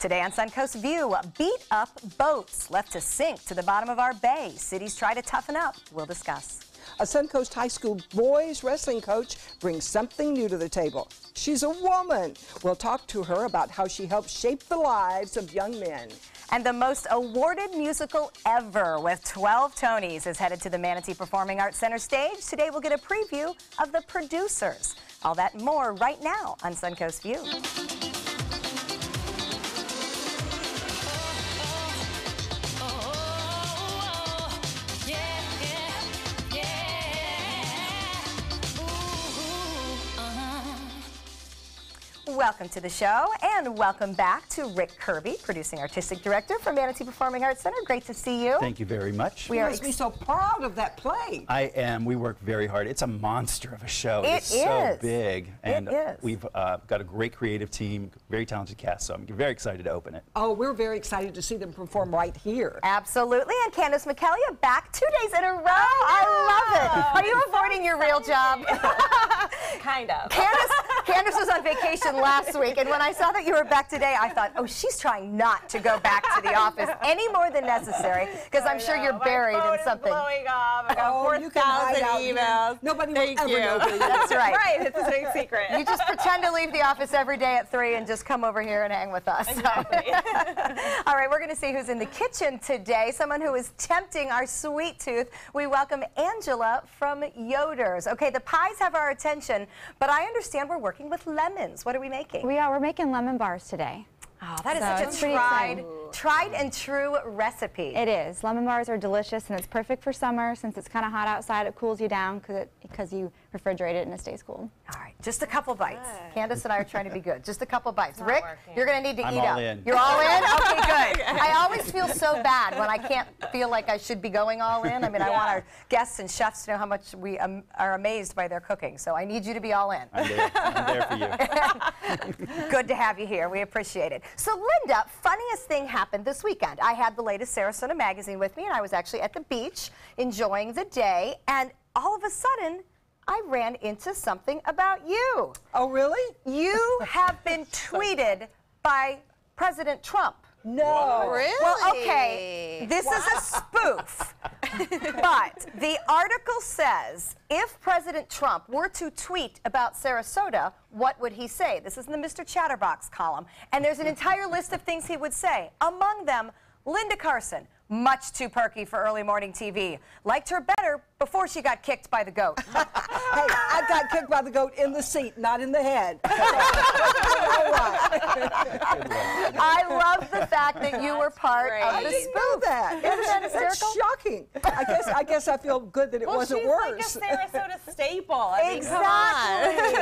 Today on Suncoast View, beat up boats left to sink to the bottom of our bay. Cities try to toughen up. We'll discuss. A Suncoast High School boys wrestling coach brings something new to the table. She's a woman. We'll talk to her about how she helps shape the lives of young men. And the most awarded musical ever with 12 Tonys is headed to the Manatee Performing Arts Center stage. Today we'll get a preview of The Producers. All that and more right now on Suncoast View. Welcome to the show, and welcome back to Rick Kirby, Producing Artistic Director for Manatee Performing Arts Center. Great to see you. Thank you very much. We must be so proud of that play. I am. We work very hard. It's a monster of a show. It's so big. And it is. We've got a great creative team, very talented cast, so I'm very excited to open it. Oh, we're very excited to see them perform right here. Absolutely. And Candace McKellia back 2 days in a row. I love it. Are you avoiding your real job? Kind of. Candace was on vacation last week, and when I saw that you were back today, I thought, oh, she's trying not to go back to the office any more than necessary, because I'm sure you're buried in something. Blowing off. I got 4,000 emails. Nobody will ever know where you That's right. Right, it's a big secret. You just pretend to leave the office every day at 3 and just come over here and hang with us. Exactly. All right, we're going to see who's in the kitchen today, someone who is tempting our sweet tooth. We welcome Angela from Yoder's. Okay, the pies have our attention, but I understand we're working with lemons. What are we making? We're making lemon bars today. Oh, that is So such it's a pretty tried and true recipe. It is. Lemon bars are delicious, and it's perfect for summer since it's kind of hot outside. It cools you down because you refrigerate it and it stays cool. All right, just a couple bites. Candace and I are trying to be good. Just a couple bites. not Rick, working. you're going to need to I'm eat all up. in. You're all in? Okay, good. I always feel so bad when I can't feel like I should be going all in. I mean, I want our guests and chefs to know how much we are amazed by their cooking, so I need you to be all in. I'm there for you. Good to have you here. We appreciate it. So, Linda, funniest thing happened this weekend. I had the latest Sarasota magazine with me, and I was actually at the beach enjoying the day, and all of a sudden, I ran into something about you. Oh, really? You have been tweeted by President Trump. No. Really? Well, okay, this is a spoof, but the article says, if President Trump were to tweet about Sarasota, what would he say? This is in the Mr. Chatterbox column, and there's an entire list of things he would say. Among them, Linda Carson, much too perky for early morning TV. Liked her better before she got kicked by the goat. Hey, I got kicked by the goat in the seat, not in the head. I love the fact that you were part of I the didn't know spoof. that. Isn't that That's hysterical? shocking. I guess I feel good that it wasn't she's worse. like a Sarasota staple. I mean, come Exactly.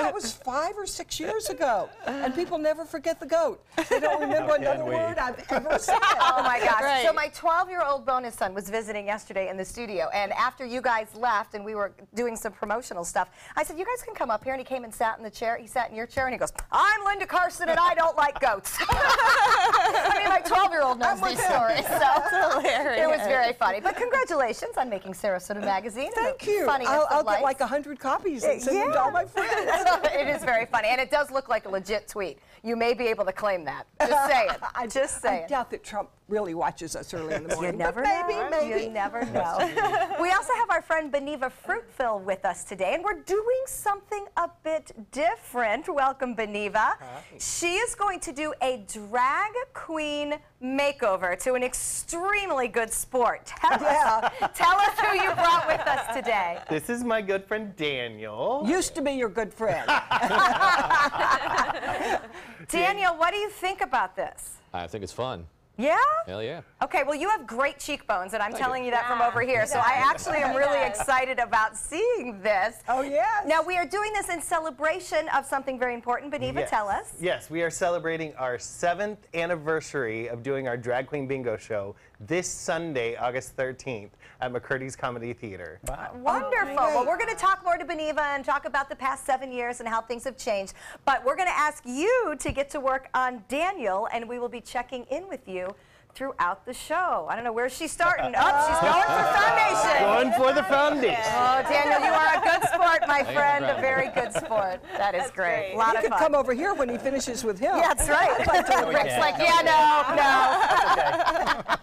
That was 5 or 6 years ago, and people never forget the goat. They don't remember another word I've ever said. Oh my gosh. Right. So my 12-year-old bonus son was visiting yesterday in the studio, and after you guys left and we were doing some promotional stuff, I said, you guys can come up here, and he came and sat in the chair. He sat in your chair, and he goes, I'm Linda Carson, and I don't like goats. I mean, my 12-year-old knows these stories, so it was very funny. But congratulations on making Sarasota Magazine. Thank you. Funniest I'll of get life. like 100 copies and send them to all my friends. It is very funny, and it does look like a legit tweet. You may be able to claim that. Just say it. Just say I it. doubt that Trump really watches us early in the morning. You never but know. Maybe. You never know. We also have our friend Beniva Fruitville with us today, and we're doing something a bit different. Welcome, Beniva. Hi. She is going to do a drag queen makeover to an extremely good sport. Tell us who you brought with us today. This is my good friend Daniel. Used to be your good friend. Daniel, what do you think about this? I think it's fun. Yeah? Hell yeah. Okay, well, you have great cheekbones, and I'm Thank telling you. you that from over here, so I actually am really excited about seeing this. Oh, yes. Now, we are doing this in celebration of something very important. Beniva, Yes. tell us. Yes, we are celebrating our 7th anniversary of doing our Drag Queen Bingo show this Sunday, August 13th at McCurdy's Comedy Theater. Wow. Wonderful. Well, we're going to talk more to Beniva and talk about the past 7 years and how things have changed, but we're going to ask you to get to work on Daniel, and we will be checking in with you throughout the show. I don't know, where's she starting? Oh, she's going for foundation. Going for the foundation. Oh, Daniel, you are a good sport, my friend. A very good sport. That is great. A lot He of could fun. come over here when he finishes with him. Yeah, that's right. Rick's like, yeah, no.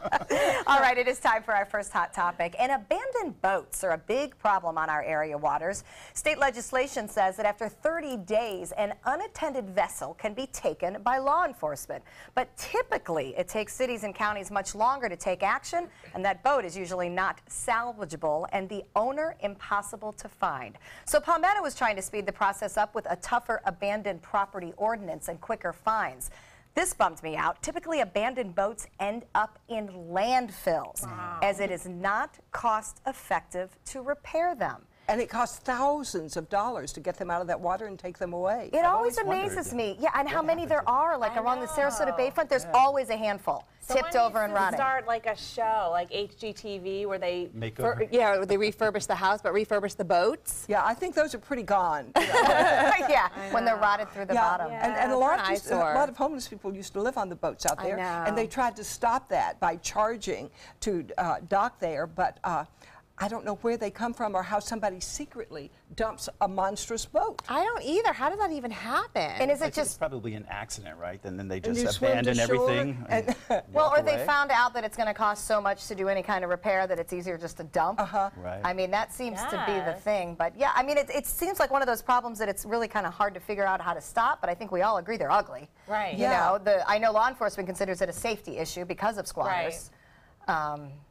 All right, it is time for our first hot topic. And abandoned boats are a big problem on our area waters. State legislation says that after 30 days, an unattended vessel can be taken by law enforcement. But typically, it takes cities and counties much longer to take action, and that boat is usually not salvageable and the owner impossible to find. So Palmetto is trying to speed the process up with a tougher abandoned property ordinance and quicker fines. This bummed me out. Typically, abandoned boats end up in landfills, as it is not cost effective to repair them. And it costs thousands of dollars to get them out of that water and take them away. It always amazes me. Yeah, and how many there are, like along the Sarasota Bayfront, there's always a handful tipped over and rotting. Start like a show, like HGTV, where they where they refurbish the house, but refurbish the boats. Yeah, I think those are pretty gone. Yeah, when they're rotted through the bottom. And a lot of homeless people used to live on the boats out there, and they tried to stop that by charging to dock there, but I don't know where they come from or how somebody secretly dumps a monstrous boat. I don't either. How did that even happen? And is it It's just probably an accident, right? And then they you just swim to abandon shore everything. And well, walk or they away. found out that it's going to cost so much to do any kind of repair that it's easier just to dump. Right. I mean, that seems to be the thing. But yeah, I mean, it seems like one of those problems that it's really kind of hard to figure out how to stop. But I think we all agree they're ugly. Right. You know, I know law enforcement considers it a safety issue because of squatters.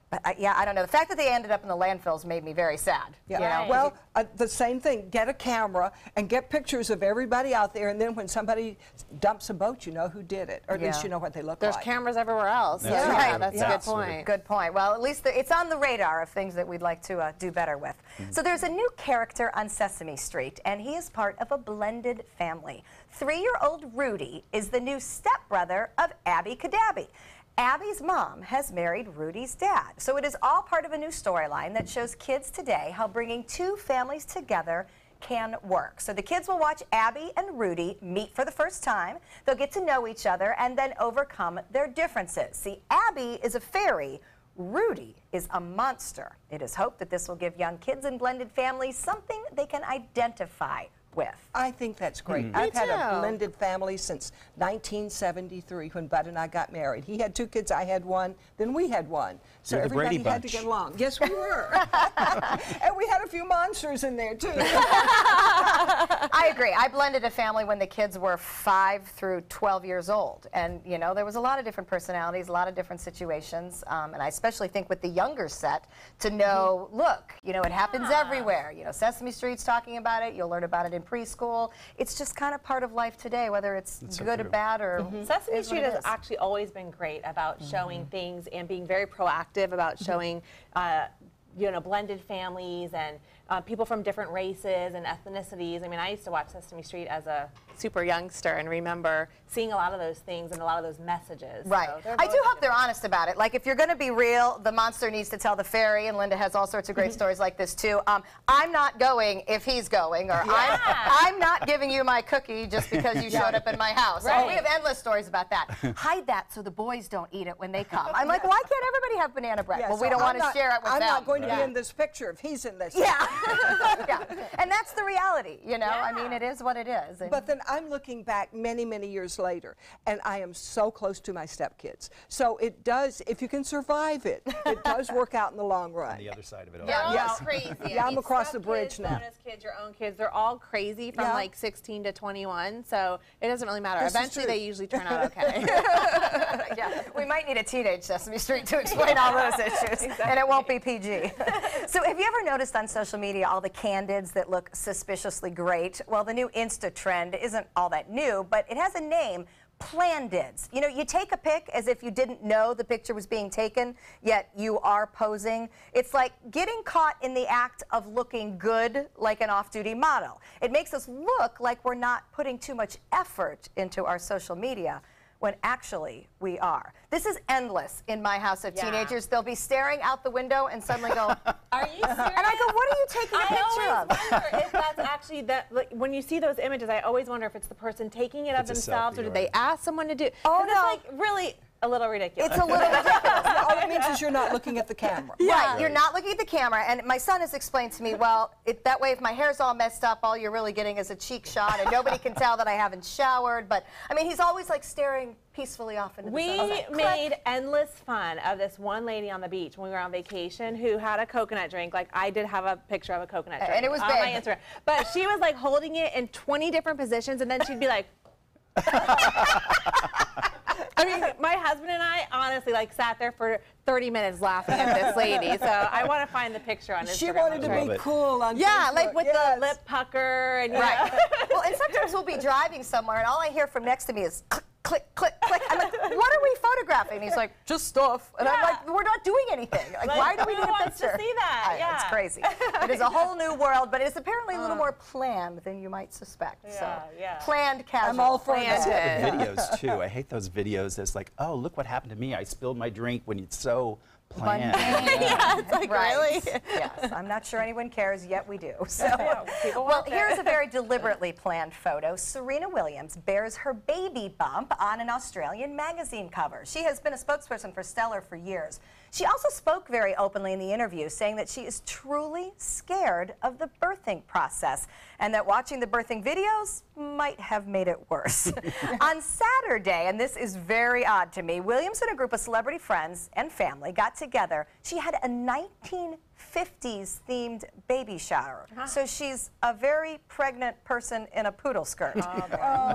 But I don't know. The fact that they ended up in the landfills made me very sad. Yeah. You know? Well, the same thing. Get a camera and get pictures of everybody out there, and then when somebody dumps a boat, you know who did it, or at least you know what they look There's like. cameras everywhere else. That's right. That's a good point. Good point. Well, at least it's on the radar of things that we'd like to do better with. So there's a new character on Sesame Street, and he is part of a blended family. 3-year-old Rudy is the new stepbrother of Abby Cadabby. Abby's mom has married Rudy's dad. So it is all part of a new storyline that shows kids today how bringing two families together can work. So the kids will watch Abby and Rudy meet for the first time. They'll get to know each other and then overcome their differences. See, Abby is a fairy. Rudy is a monster. It is hoped that this will give young kids in blended families something they can identify with. I think that's great. I've had a blended family since 1973 when Bud and I got married. He had 2 kids, I had 1, then we had 1. So You're the everybody Brady had to Bunch. get along. Yes, we were. And we had a few monsters in there, too. I agree. I blended a family when the kids were 5 through 12 years old. And, you know, there was a lot of different personalities, a lot of different situations. And I especially think with the younger set to know, look, you know, it happens everywhere. You know, Sesame Street's talking about it. You'll learn about it in preschool. It's just kind of part of life today, whether it's good or bad or Sesame is what Street it has is. actually always been great about showing things and being very proactive about showing, you know, blended families and people from different races and ethnicities. I mean, I used to watch Sesame Street as a super youngster and remember seeing a lot of those things and a lot of those messages. Right. So I do hope they're honest about it. Like, if you're going to be real, the monster needs to tell the fairy, and Linda has all sorts of great stories like this, too. I'm not going if he's going, or I'm not giving you my cookie just because you showed up in my house. Right. Oh, we have endless stories about that. Hide that so the boys don't eat it when they come. I'm like, why can't everybody have banana bread? Yeah, well, so we don't want to I'm share it with I'm them. not going to be in this picture if he's in this. Yeah. Yeah. And that's the reality, you know? I mean, it is what it is. And But then I'm looking back many, many years later, and I am so close to my stepkids. So it does, if you can survive it, it does work out in the long run. The other side of it all. They're all Yes. crazy. Yeah, I'm I mean, across the step bridge kids, now. Bonus kids, your own kids, they're all crazy from Yeah. like 16 to 21, so it doesn't really matter. This is Eventually, true. they usually turn out okay. yeah, we might need a teenage Sesame Street to explain all those issues, and it won't be PG. So have you ever noticed on social media all the candids that look suspiciously great? Well, the new Insta trend isn't all that new, but it has a name, Plandids. You know, you take a pic as if you didn't know the picture was being taken, yet you are posing. It's like getting caught in the act of looking good like an off-duty model. It makes us look like we're not putting too much effort into our social media, when actually we are. This is endless in my house of teenagers. They'll be staring out the window and suddenly go, Are you serious? and I go, what are you taking a picture I of? always wonder if that's actually that. Like, when you see those images, I always wonder if it's the person taking it of It's a themselves, selfie, or did right. they ask someone to do? Oh, 'cause no. It's like really. a little ridiculous. It's a little ridiculous. All it means is you're not looking at the camera. Right, you're not looking at the camera, and my son has explained to me, well, that way if my hair's all messed up, all you're really getting is a cheek shot, and nobody can tell that I haven't showered, but, I mean, he's always, like, staring peacefully off into the sunset. We made endless fun of this one lady on the beach when we were on vacation who had a coconut drink. Like, I did have a picture of a coconut drink and it was on big. my Instagram. But she was, like, holding it in 20 different positions, and then she'd be like, I mean, my husband and I honestly like sat there for 30 minutes laughing at this lady. So I want to find the picture on Instagram. She wanted to be cool on Yeah, Facebook. like with the lip pucker and Right. Well, and sometimes we'll be driving somewhere, and all I hear from next to me is click, click, click, click. I'm like, what are we photographing? And he's like, just stuff. And I'm like, we're not doing anything. Like, why do we need a who wants picture? to see that? I know, it's crazy. It is a whole new world, but it's apparently a little more planned than you might suspect. Yeah, so, planned casual. I'm all for Planned. that. Videos too. I hate those videos that's like, oh, look what happened to me. I spilled my drink when it's so planned. Yeah, it's like, really? Yes, I'm not sure anyone cares, yet we do. So, people well, want it. here's a very deliberately planned photo. Serena Williams bears her baby bump on an Australian magazine cover. She has been a spokesperson for Stellar for years. She also spoke very openly in the interview, saying that she is truly scared of the birthing process and that watching the birthing videos might have made it worse. On Saturday, and this is very odd to me, Williams and a group of celebrity friends and family got together. She had a 1950s themed baby shower. So she's a very pregnant person in a poodle skirt.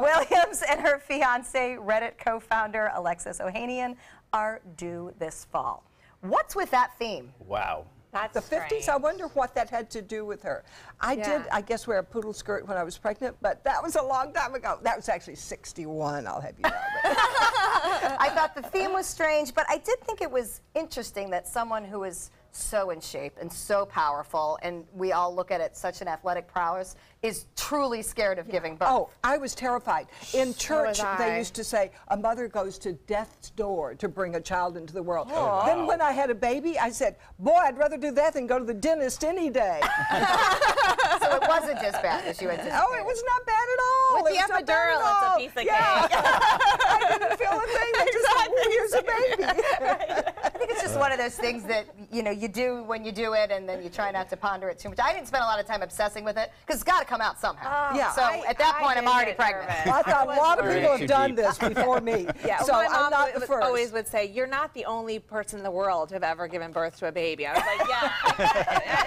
Williams and her fiance, Reddit co-founder Alexis Ohanian, are due this fall. What's with that theme? Wow. That's The 50s, I wonder what that had to do with her. I did, I guess, wear a poodle skirt when I was pregnant, but that was a long time ago. That was actually 61, I'll have you know. I thought the theme was strange, but I did think it was interesting that someone who is so in shape and so powerful, and we all look at it such an athletic prowess, is truly scared of giving birth. Oh, I was terrified. In church, was they I. used to say, a mother goes to death's door to bring a child into the world. Oh, Then wow. when I had a baby, I said, boy, I'd rather do that than go to the dentist any day. So it wasn't just bad as you anticipated. Oh, it was not bad at all. With It the was not bad at epidural, it's a all. piece of Yeah. cake. I didn't feel a thing. I just thought, well, here's a baby. I think it's just one of those things that, you know, you do when you do it, and then you try not to ponder it too much. I didn't spend a lot of time obsessing with it, because it's got to come out somehow. Yeah. So at that point, I'm did already get pregnant. nervous. I thought a lot of worried. people Too have done deep. this before me. Yeah, So my I'm mom not the first. always would say, you're not the only person in the world to have ever given birth to a baby. I was like, yeah,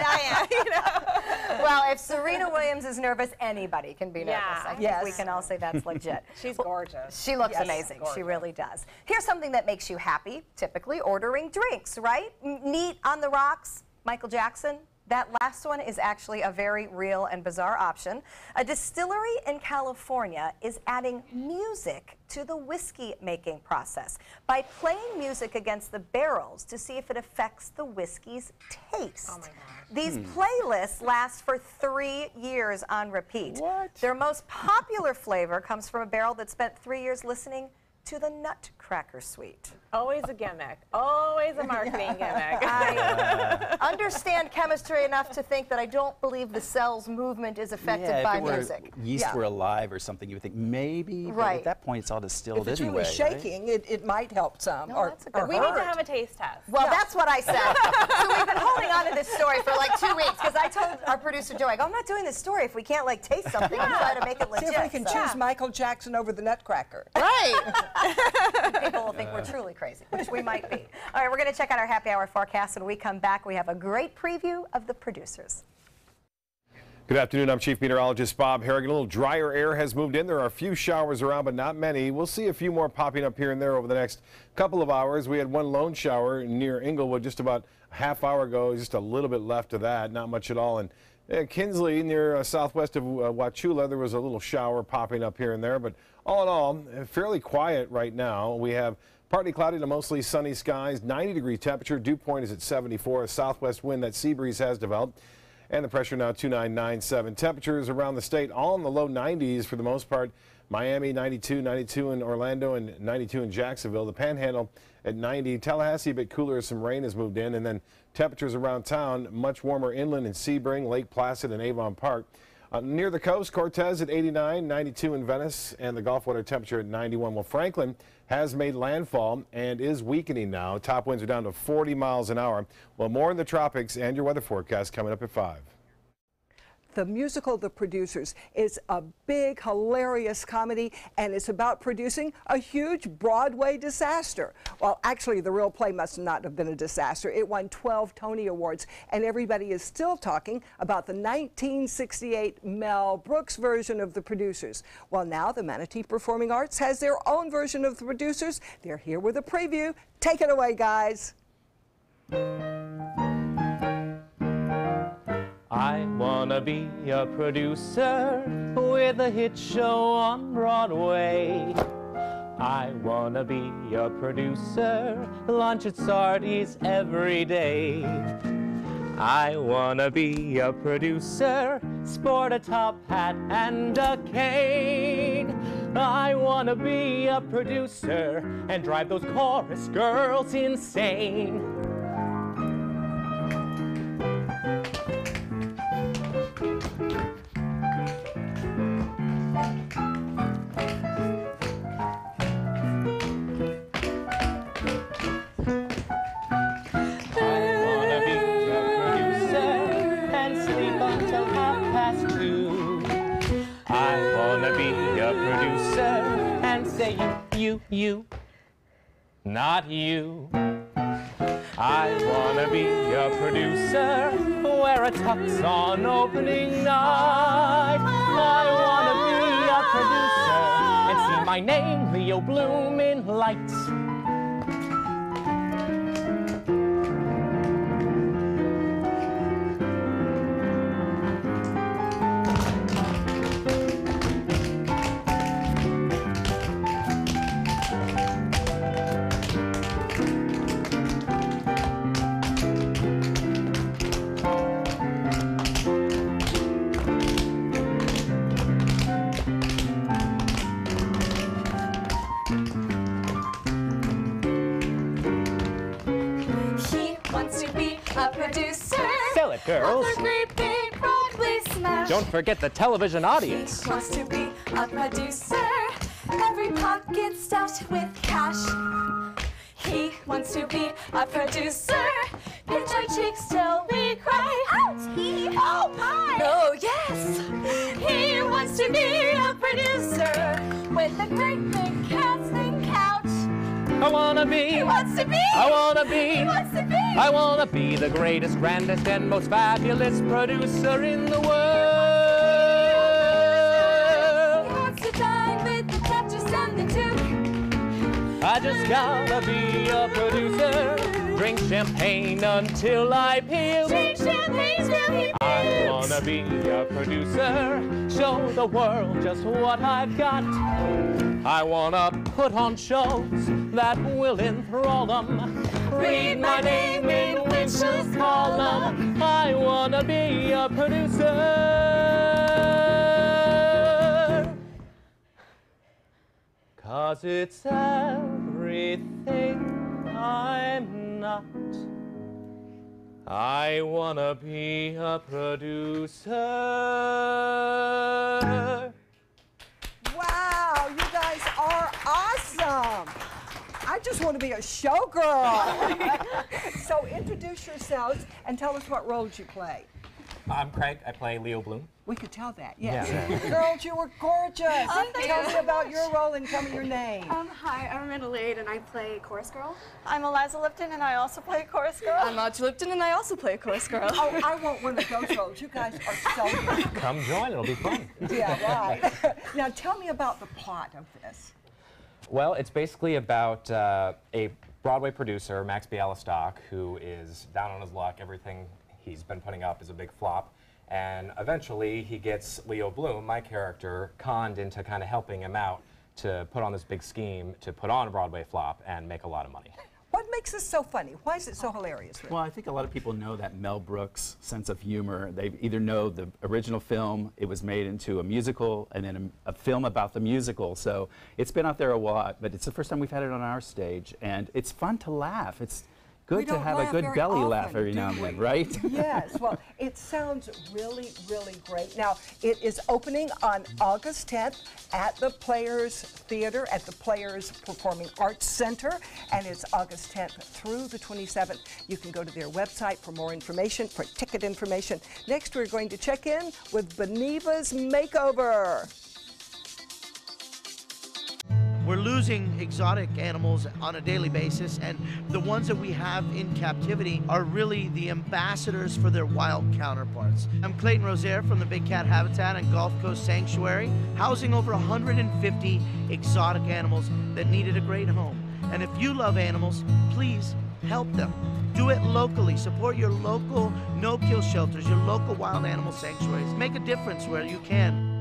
I am. You know? Well, if Serena Williams is nervous, anybody can be nervous. Yeah. I think Yes. we can all say that's legit. She's gorgeous. She looks Yes. amazing. She really does. Here's something that makes you happy, typically ordering drinks, right? Neat on the rocks, Michael Jackson. That last one is actually a very real and bizarre option. A distillery in California is adding music to the whiskey making process by playing music against the barrels to see if it affects the whiskey's taste. Oh my God. These playlists last for 3 years on repeat. What? Their most popular flavor comes from a barrel that spent 3 years listening to the Nutcracker Suite. Always a gimmick. Always a marketing gimmick. I understand chemistry enough to think that I don't believe the cell's movement is affected Yeah, by if it were music. yeast were alive or something, you would think maybe, but Right. at that point it's all distilled If it's anyway. really shaking, it might help some. No, or, that's a good or We need to hurt. have a taste test. Well, that's what I said. So we've been holding on to this story for like 2 weeks because I told our producer Joe, I go, I'm not doing this story if we can't like taste something and try to make it legit. See if we can So choose Michael Jackson over the Nutcracker. Right. people will think we're truly crazy, which we might be. All right, we're going to check out our happy hour forecast. When we come back, we have a great preview of the producers. Good afternoon. I'm Chief Meteorologist Bob Harrigan. A little drier air has moved in. There are a few showers around, but not many. We'll see a few more popping up here and there over the next couple of hours. We had one lone shower near Inglewood just about a half hour ago. Just a little bit left of that, not much at all. And Kinsley, near southwest of Wauchula, there was a little shower popping up here and there. But all in all, fairly quiet right now. We have partly cloudy to mostly sunny skies, 90-degree temperature. Dew point is at 74. A southwest wind, that sea breeze has developed. And the pressure now 2997. Temperatures around the state all in the low 90s for the most part. Miami 92, 92 in Orlando, and 92 in Jacksonville. The Panhandle at 90. Tallahassee a bit cooler as some rain has moved in. And then temperatures around town much warmer inland in Sebring, Lake Placid, and Avon Park. Near the coast, Cortez at 89, 92 in Venice, and the Gulf water temperature at 91. Well, Franklin has made landfall and is weakening now. Top winds are down to 40 miles an hour. Well, more in the tropics and your weather forecast coming up at 5. The musical The Producers is a big, hilarious comedy, and it's about producing a huge Broadway disaster. Well, actually, the real play must not have been a disaster. It won 12 Tony Awards, and everybody is still talking about the 1968 Mel Brooks version of The Producers. Well, now the Manatee Performing Arts has their own version of The Producers. They're here with a preview. Take it away, guys. I wanna be a producer with a hit show on Broadway. I wanna be a producer, lunch at Sardi's every day. I wanna be a producer, sport a top hat and a cane. I wanna be a producer and drive those chorus girls insane. You, not you. I wanna be a producer, wear a tux on opening night. I wanna be a producer and see my name, Leo Bloom, in lights. Sell it, girls. Great big Broadway smash. Don't forget the television audience. He wants to be a producer. Every pocket stuffed with cash. He wants to be a producer. Pinch our cheeks till we cry out. Oh my! Oh yes! He wants to be a producer with a great big casting couch. I wanna be. He wants to be. I wanna be. He wants to be. I wanna be the greatest, grandest, and most fabulous producer in the world. He wants to dine with the Duchess and the Duke. I just gotta be a producer. Drink champagne until I puke. Drink champagne till he pukes. I wanna be a producer. Show the world just what I've got. I wanna put on shows that will enthrall them. Read my name in Winchell's column. I wanna be a producer. 'Cause it's everything I'm not. I wanna be a producer. Wow, you guys are awesome. I just want to be a showgirl. So introduce yourselves and tell us what roles you play. I'm Craig. I play Leo Bloom. We could tell that, yes. Yeah. Girls, you were gorgeous. Thank Tell you. me about your role and tell me your name. Hi, I'm Amanda Lade and I play Chorus Girl. I'm Eliza Lipton and I also play Chorus Girl. I'm Audrey Lipton and I also play Chorus Girl. Oh, I want one of those roles. You guys are so good. Come join. It'll be fun. Yeah, right. Now tell me about the plot of this. Well, it's basically about a Broadway producer, Max Bialystock, who is down on his luck. Everything he's been putting up is a big flop. And eventually he gets Leo Bloom, my character, conned into kind of helping him out to put on this big scheme to put on a Broadway flop and make a lot of money. What makes this so funny? Why is it so hilarious? Well, I think a lot of people know that Mel Brooks' sense of humor. They either know the original film, it was made into a musical, and then a film about the musical. So it's been out there a lot, but it's the first time we've had it on our stage, and it's fun to laugh. It's, good to have a good belly laugh every now and then, right? Yes, well, it sounds really, really great. Now, it is opening on August 10th at the Players Theater, at the Players Performing Arts Center, and it's August 10th through the 27th. You can go to their website for more information, for ticket information. Next, we're going to check in with Boniva's Makeover. We're losing exotic animals on a daily basis, and the ones that we have in captivity are really the ambassadors for their wild counterparts. I'm Clayton Rozier from the Big Cat Habitat and Gulf Coast Sanctuary, housing over 150 exotic animals that needed a great home. And if you love animals, please help them. Do it locally. Support your local no-kill shelters, your local wild animal sanctuaries. Make a difference where you can.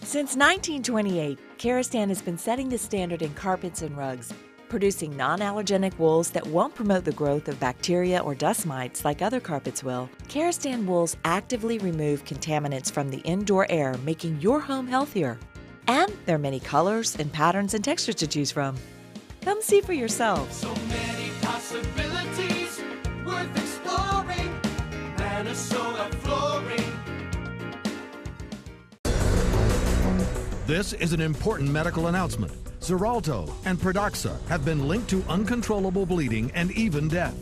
Since 1928, Karastan has been setting the standard in carpets and rugs, producing non-allergenic wools that won't promote the growth of bacteria or dust mites like other carpets will. Karastan wools actively remove contaminants from the indoor air, making your home healthier. And there are many colors and patterns and textures to choose from. Come see for yourself. So many possibilities worth exploring. Minnesota Flooring. This is an important medical announcement. Xarelto and Pradaxa have been linked to uncontrollable bleeding and even death.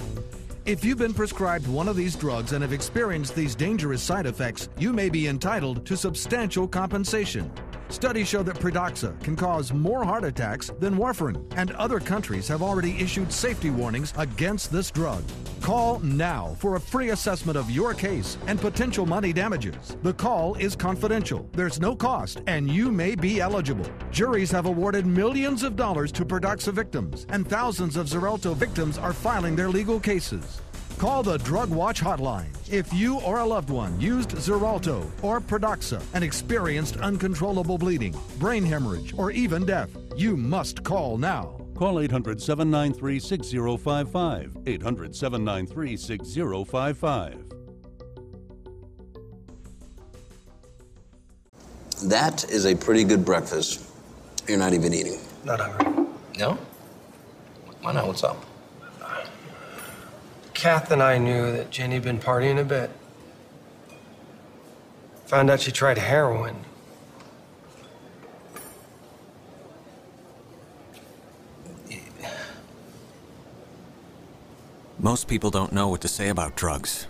If you've been prescribed one of these drugs and have experienced these dangerous side effects, you may be entitled to substantial compensation. Studies show that Pradaxa can cause more heart attacks than warfarin, and other countries have already issued safety warnings against this drug. Call now for a free assessment of your case and potential money damages. The call is confidential, there's no cost, and you may be eligible. Juries have awarded millions of dollars to Pradaxa victims, and thousands of Xarelto victims are filing their legal cases. Call the Drug Watch hotline. If you or a loved one used Xarelto or Pradaxa and experienced uncontrollable bleeding, brain hemorrhage, or even death, you must call now. Call 800-793-6055. 800-793-6055. That is a pretty good breakfast. You're not even eating. Not hungry. No? Why not? What's up? Kath and I knew that Jenny had been partying a bit. Found out she tried heroin. Most people don't know what to say about drugs,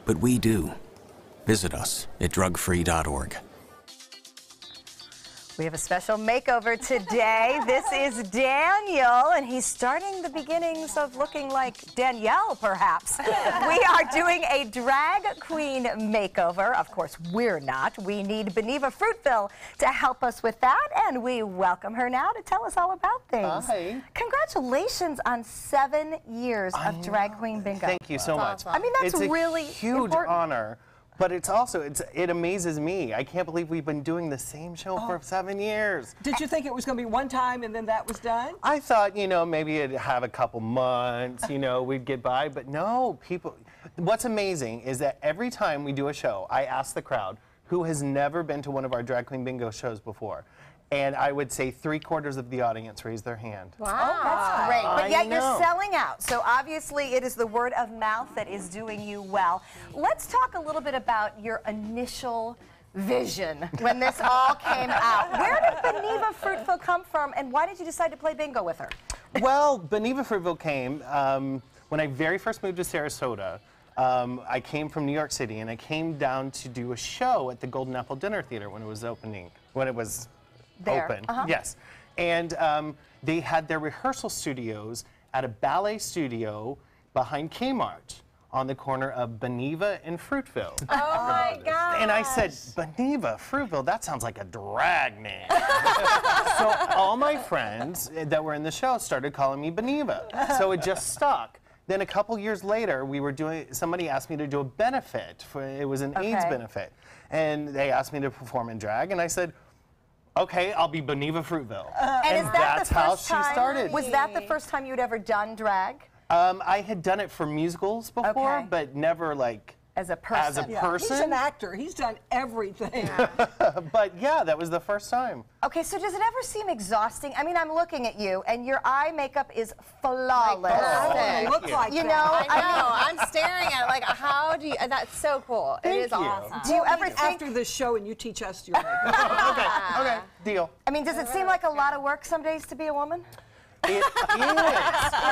but we do. Visit us at drugfree.org. We have a special makeover today. This is Daniel, and he's starting the beginnings of looking like Danielle, perhaps. We are doing a drag queen makeover. Of course, we're not. We need Boniva Fruitville to help us with that, and we welcome her now to tell us all about things. Hi. Congratulations on 7 years of Drag Queen Bingo. Thank you so much. I mean, that's really huge important. honor. But it's also, it amazes me. I can't believe we've been doing the same show for 7 years. Did you think it was going to be one time and then that was done? I thought, you know, maybe it'd have a couple months, you know, we'd get by. But no, people, what's amazing is that every time we do a show, I ask the crowd who has never been to one of our Drag Queen Bingo shows before. And I would say 3/4 of the audience raise their hand. Wow. Oh, that's great. But yet you're selling out. So obviously it is the word of mouth that is doing you well. Let's talk a little bit about your initial vision when this all came out. Where did Boniva Fruitville come from, and why did you decide to play bingo with her? Well, Boniva Fruitville came when I very first moved to Sarasota. I came from New York City, and I came down to do a show at the Golden Apple Dinner Theater when it was opening, when it was open. Yes. And they had their rehearsal studios at a ballet studio behind Kmart on the corner of Boniva and Fruitville. Oh my God. And I said, Boniva, Fruitville, that sounds like a drag name. So all my friends that were in the show started calling me Boniva. So it just stuck. Then a couple years later, somebody asked me to do a benefit. It was an AIDS benefit. And they asked me to perform in drag, and I said, okay, I'll be Boniva Fruitville. And that's how she started. Was that the first time you'd ever done drag? I had done it for musicals before, but never like As a person. As a person? He's an actor. He's done everything. But yeah, that was the first time. Okay, so does it ever seem exhausting? I mean, I'm looking at you, and your eye makeup is flawless. It looks like you know, I'm staring at it like, how do you, that's so cool. It is awesome. Do you ever think after the show and you teach us your makeup? Okay, deal. I mean, does it seem like a lot of work some days to be a woman? It is.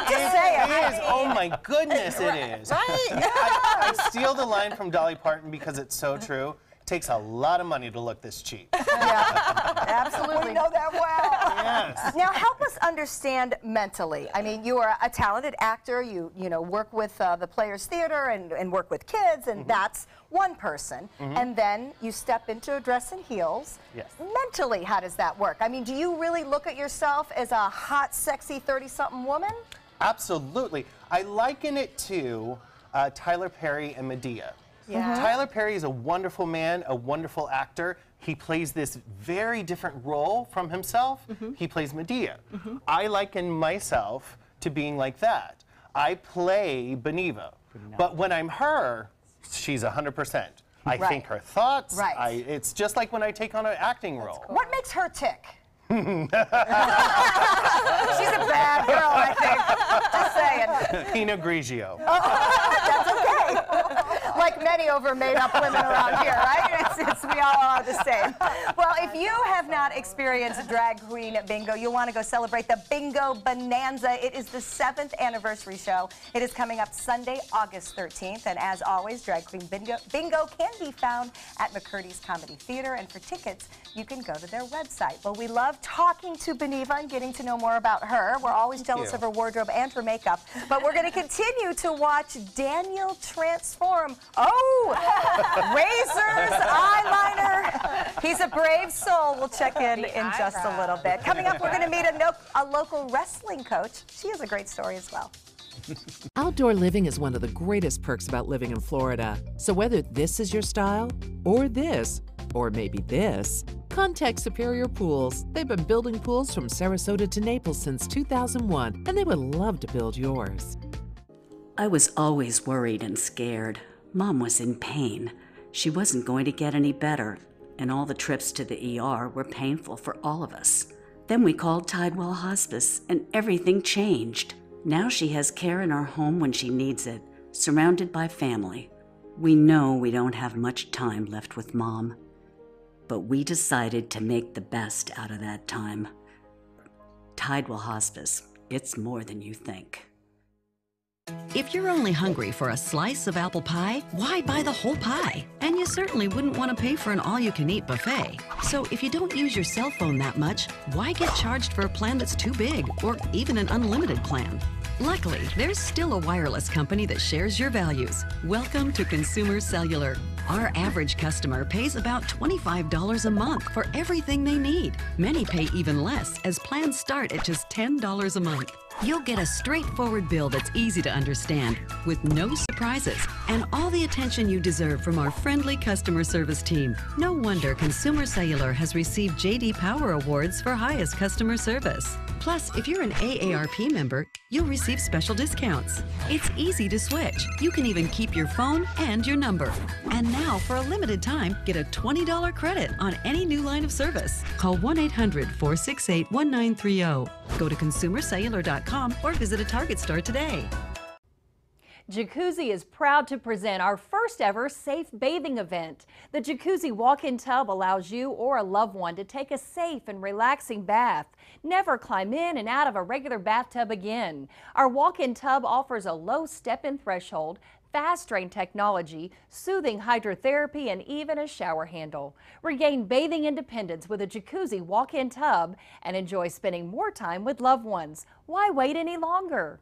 Just say it. It is. Oh my goodness, it is. Right? I steal the line from Dolly Parton because it's so true. It takes a lot of money to look this cheap. Yeah, absolutely. We know that well. Yes. Now, help us understand mentally. I mean, you are a talented actor. You work with the Players Theater and work with kids, and that's one person. And then you step into a dress and heels. Yes. Mentally, how does that work? I mean, do you really look at yourself as a hot, sexy 30-something woman? Absolutely. I liken it to Tyler Perry and Medea. Yeah. Tyler Perry is a wonderful man, a wonderful actor. He plays this very different role from himself. He plays Medea. I liken myself to being like that. I play Beneva. But when I'm her, she's 100%. I think her thoughts. Right. It's just like when I take on an acting role. What makes her tick? She's a bad girl, I think. Just saying. Pinot Grigio. That's okay. Like many over-made-up women around here, right? We all are the same. Well, if you have not experienced Drag Queen Bingo, you'll want to go celebrate the Bingo Bonanza. It is the 7th anniversary show. It is coming up Sunday, August 13th. And as always, Drag Queen Bingo can be found at McCurdy's Comedy Theater. And for tickets, you can go to their website. Well, we love talking to Beneva and getting to know more about her. We're always jealous of her wardrobe and her makeup. But we're going to continue to watch Daniel transform. Oh, razors, eyeliner. He's a brave soul. We'll check in just a little bit. Coming up, we're going to meet a local wrestling coach. She has a great story as well. Outdoor living is one of the greatest perks about living in Florida. So whether this is your style, or this, or maybe this, contact Superior Pools. They've been building pools from Sarasota to Naples since 2001, and they would love to build yours. I was always worried and scared. Mom was in pain. She wasn't going to get any better, and all the trips to the ER were painful for all of us. Then we called Tidewell Hospice, and everything changed. Now she has care in our home when she needs it, surrounded by family. We know we don't have much time left with Mom, but we decided to make the best out of that time. Tidewell Hospice, it's more than you think. If you're only hungry for a slice of apple pie, why buy the whole pie? And you certainly wouldn't want to pay for an all-you-can-eat buffet. So if you don't use your cell phone that much, why get charged for a plan that's too big, or even an unlimited plan? Luckily, there's still a wireless company that shares your values. Welcome to Consumer Cellular. Our average customer pays about $25 a month for everything they need. Many pay even less, as plans start at just $10 a month. You'll get a straightforward bill that's easy to understand, with no surprises, and all the attention you deserve from our friendly customer service team. No wonder Consumer Cellular has received J.D. Power Awards for highest customer service. Plus, if you're an AARP member, you'll receive special discounts. It's easy to switch. You can even keep your phone and your number. And now, for a limited time, get a $20 credit on any new line of service. Call 1-800-468-1930. Go to consumercellular.com or visit a Target store today. Jacuzzi is proud to present our first ever safe bathing event. The Jacuzzi walk-in tub allows you or a loved one to take a safe and relaxing bath. Never climb in and out of a regular bathtub again. Our walk-in tub offers a low step-in threshold, fast drain technology, soothing hydrotherapy, and even a shower handle. Regain bathing independence with a Jacuzzi walk-in tub and enjoy spending more time with loved ones. Why wait any longer?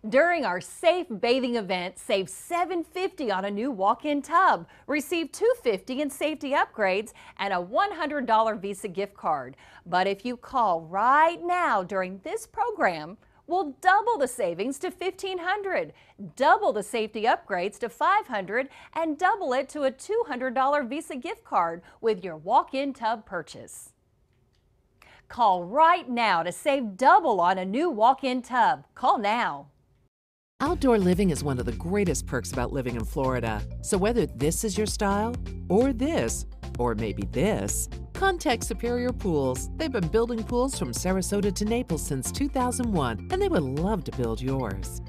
During our safe bathing event, save $750 on a new walk-in tub. Receive $250 in safety upgrades and a $100 Visa gift card. But if you call right now during this program, we'll double the savings to $1,500, double the safety upgrades to $500, and double it to a $200 Visa gift card with your walk-in tub purchase. Call right now to save double on a new walk-in tub. Call now. Outdoor living is one of the greatest perks about living in Florida. So whether this is your style, or this, or maybe this, contact Superior Pools. They've been building pools from Sarasota to Naples since 2001, and they would love to build yours.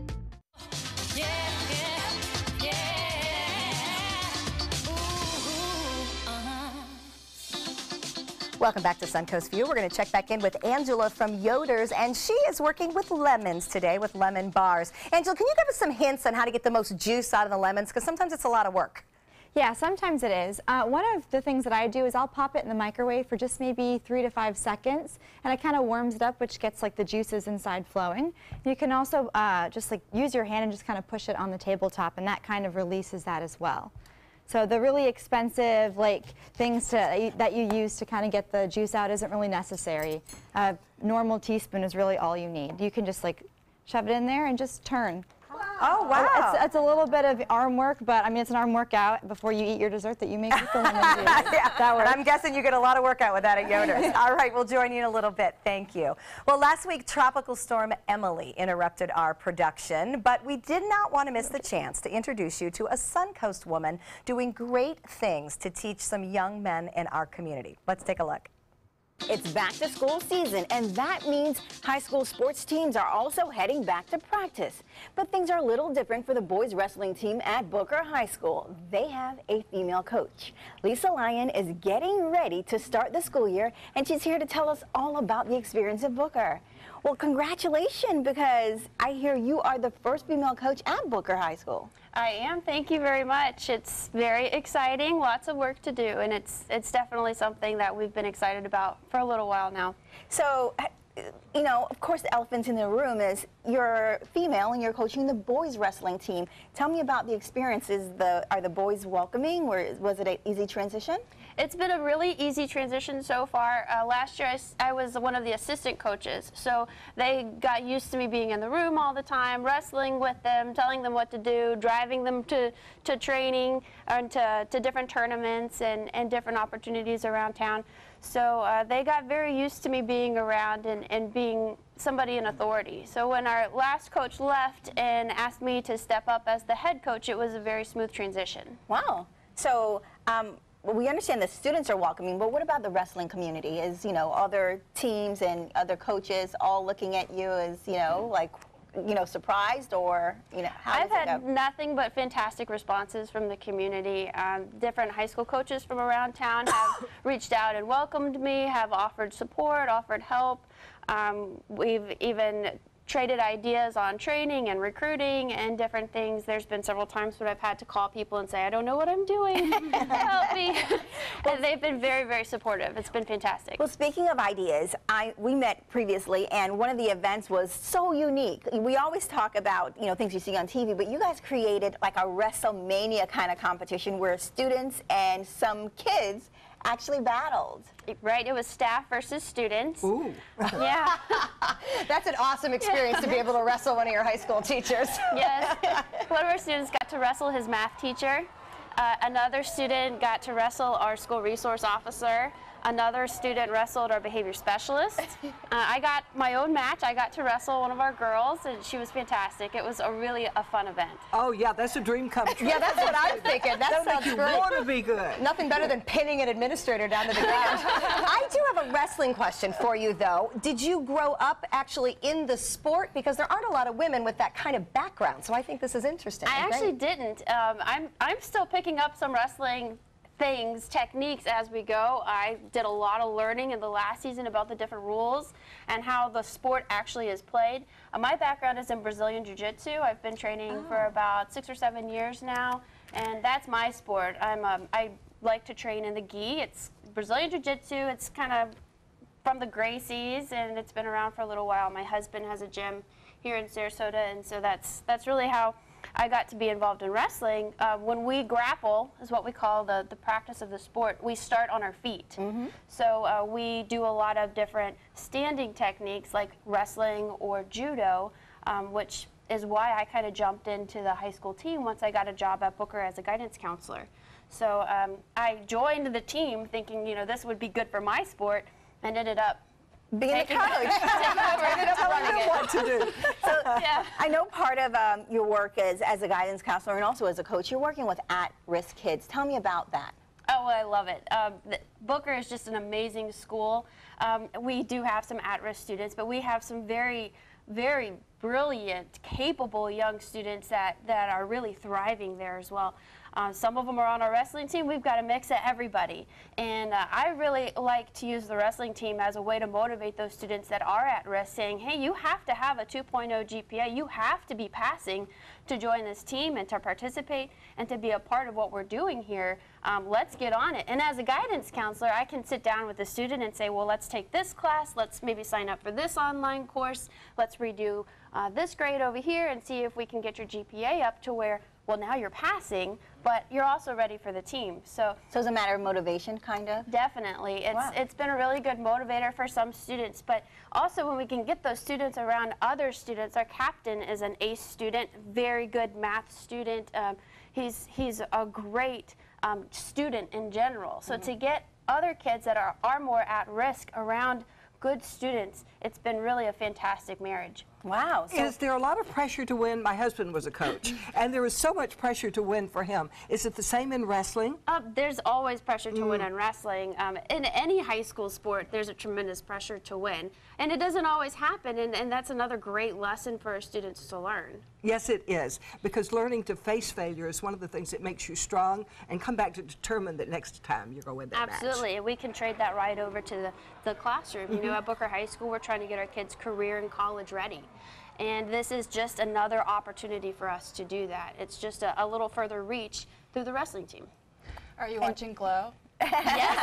Welcome back to Suncoast View. We're going to check back in with Angela from Yoder's, and she is working with lemons today with lemon bars. Angela, can you give us some hints on how to get the most juice out of the lemons? Because sometimes it's a lot of work. Yeah, sometimes it is. One of the things that I do is I'll pop it in the microwave for just maybe 3 to 5 seconds, and it kind of warms it up, which gets like the juices inside flowing. You can also just like use your hand and just kind of push it on the tabletop, and that kind of releases that as well. So the really expensive things that you use to kind of get the juice out isn't really necessary. A normal teaspoon is really all you need. You can just like shove it in there and just turn. Oh, wow. It's a little bit of arm work, but I mean, it's an arm workout before you eat your dessert that you make with the lemon juice. Yeah, that works. I'm guessing you get a lot of workout with that at Yoder's. All right, we'll join you in a little bit. Thank you. Well, last week, Tropical Storm Emily interrupted our production, but we did not want to miss the chance to introduce you to a Suncoast woman doing great things to teach some young men in our community. Let's take a look. It's back to school season, and that means high school sports teams are also heading back to practice. But things are a little different for the boys wrestling team at Booker High School. They have a female coach. Lisa Lyon is getting ready to start the school year, and she's here to tell us all about the experience at Booker. Well, congratulations, because I hear you are the first female coach at Booker High School. I am. Thank you very much. It's very exciting, lots of work to do, and it's definitely something that we've been excited about for a little while now. So, you know, of course, the elephant in the room is you're female and you're coaching the boys wrestling team. Tell me about the experiences. Are the boys welcoming, or was it an easy transition? It's been a really easy transition so far. Last year I was one of the assistant coaches, so they got used to me being in the room all the time, wrestling with them, telling them what to do, driving them to training and to different tournaments and different opportunities around town. So they got very used to me being around and being somebody in authority. So when our last coach left and asked me to step up as the head coach, it was a very smooth transition. Wow. So we understand the students are welcoming, but what about the wrestling community? Is, you know, other teams and other coaches all looking at you as, you know, like, you know, surprised, or, you know, how does it go? I've had nothing but fantastic responses from the community. Different high school coaches from around town have reached out and welcomed me, have offered support, offered help. We've even traded ideas on training and recruiting and different things. There's been several times when I've had to call people and say, I don't know what I'm doing, help me. And they've been very, very supportive. It's been fantastic. Well, speaking of ideas, we met previously, and one of the events was so unique. We always talk about, you know, things you see on TV, but you guys created like a WrestleMania kind of competition where students and some kids actually battled. Right, it was staff versus students. Ooh. Yeah. That's an awesome experience to be able to wrestle one of your high school teachers. Yes. One of our students got to wrestle his math teacher. Another student got to wrestle our school resource officer. Another student wrestled our behavior specialist. I got my own match. I got to wrestle one of our girls, and she was fantastic. It was really a fun event. Oh, yeah, that's a dream come true. Yeah, that's what I'm thinking. That sounds you great. want to be good. Nothing better than pinning an administrator down to the ground. I do have a wrestling question for you, though. Did you grow up actually in the sport? Because there aren't a lot of women with that kind of background, so I think this is interesting. I actually didn't. I'm still picking up some wrestling techniques as we go. I did a lot of learning in the last season about the different rules and how the sport actually is played. My background is in Brazilian Jiu-Jitsu. I've been training for about 6 or 7 years now, and that's my sport. I like to train in the gi. It's Brazilian Jiu-Jitsu. It's kind of from the Gracies, and it's been around for a little while. My husband has a gym here in Sarasota, and so that's really how I got to be involved in wrestling. When we grapple, is what we call the practice of the sport, we start on our feet. So we do a lot of different standing techniques like wrestling or judo, which is why I kind of jumped into the high school team once I got a job at Booker as a guidance counselor. So I joined the team thinking, you know, this would be good for my sport, and ended up Being a coach. Telling them what to do. So, I know part of your work is as a guidance counselor and also as a coach. You're working with at-risk kids. Tell me about that. Oh, I love it. Booker is just an amazing school. We do have some at-risk students, but we have some very, very brilliant, capable young students that are really thriving there as well. Some of them are on our wrestling team. We've got a mix of everybody. And I really like to use the wrestling team as a way to motivate those students that are at risk, saying, hey, you have to have a 2.0 GPA. You have to be passing to join this team and to participate and to be a part of what we're doing here. Let's get on it. And as a guidance counselor, I can sit down with the student and say, well, let's take this class. Let's maybe sign up for this online course. Let's redo this grade over here and see if we can get your GPA up to where, well, now you're passing, but you're also ready for the team. So it's a matter of motivation, kind of? Definitely. It's been a really good motivator for some students, but also when we can get those students around other students. Our captain is an ACE student, very good math student. He's a great student in general. So to get other kids that are more at risk around good students, it's been really a fantastic marriage. Wow. So is there a lot of pressure to win? My husband was a coach, and there was so much pressure to win for him. Is it the same in wrestling? There's always pressure to win in wrestling. In any high school sport, there's a tremendous pressure to win. And it doesn't always happen, and that's another great lesson for our students to learn. Yes, it is, because learning to face failure is one of the things that makes you strong and come back to determine that next time you're going to win that match. Absolutely, and we can trade that right over to the classroom. You know, at Booker High School, we're trying to get our kids career and college ready. And this is just another opportunity for us to do that. It's just a little further reach through the wrestling team. Are you watching Glow? Yes,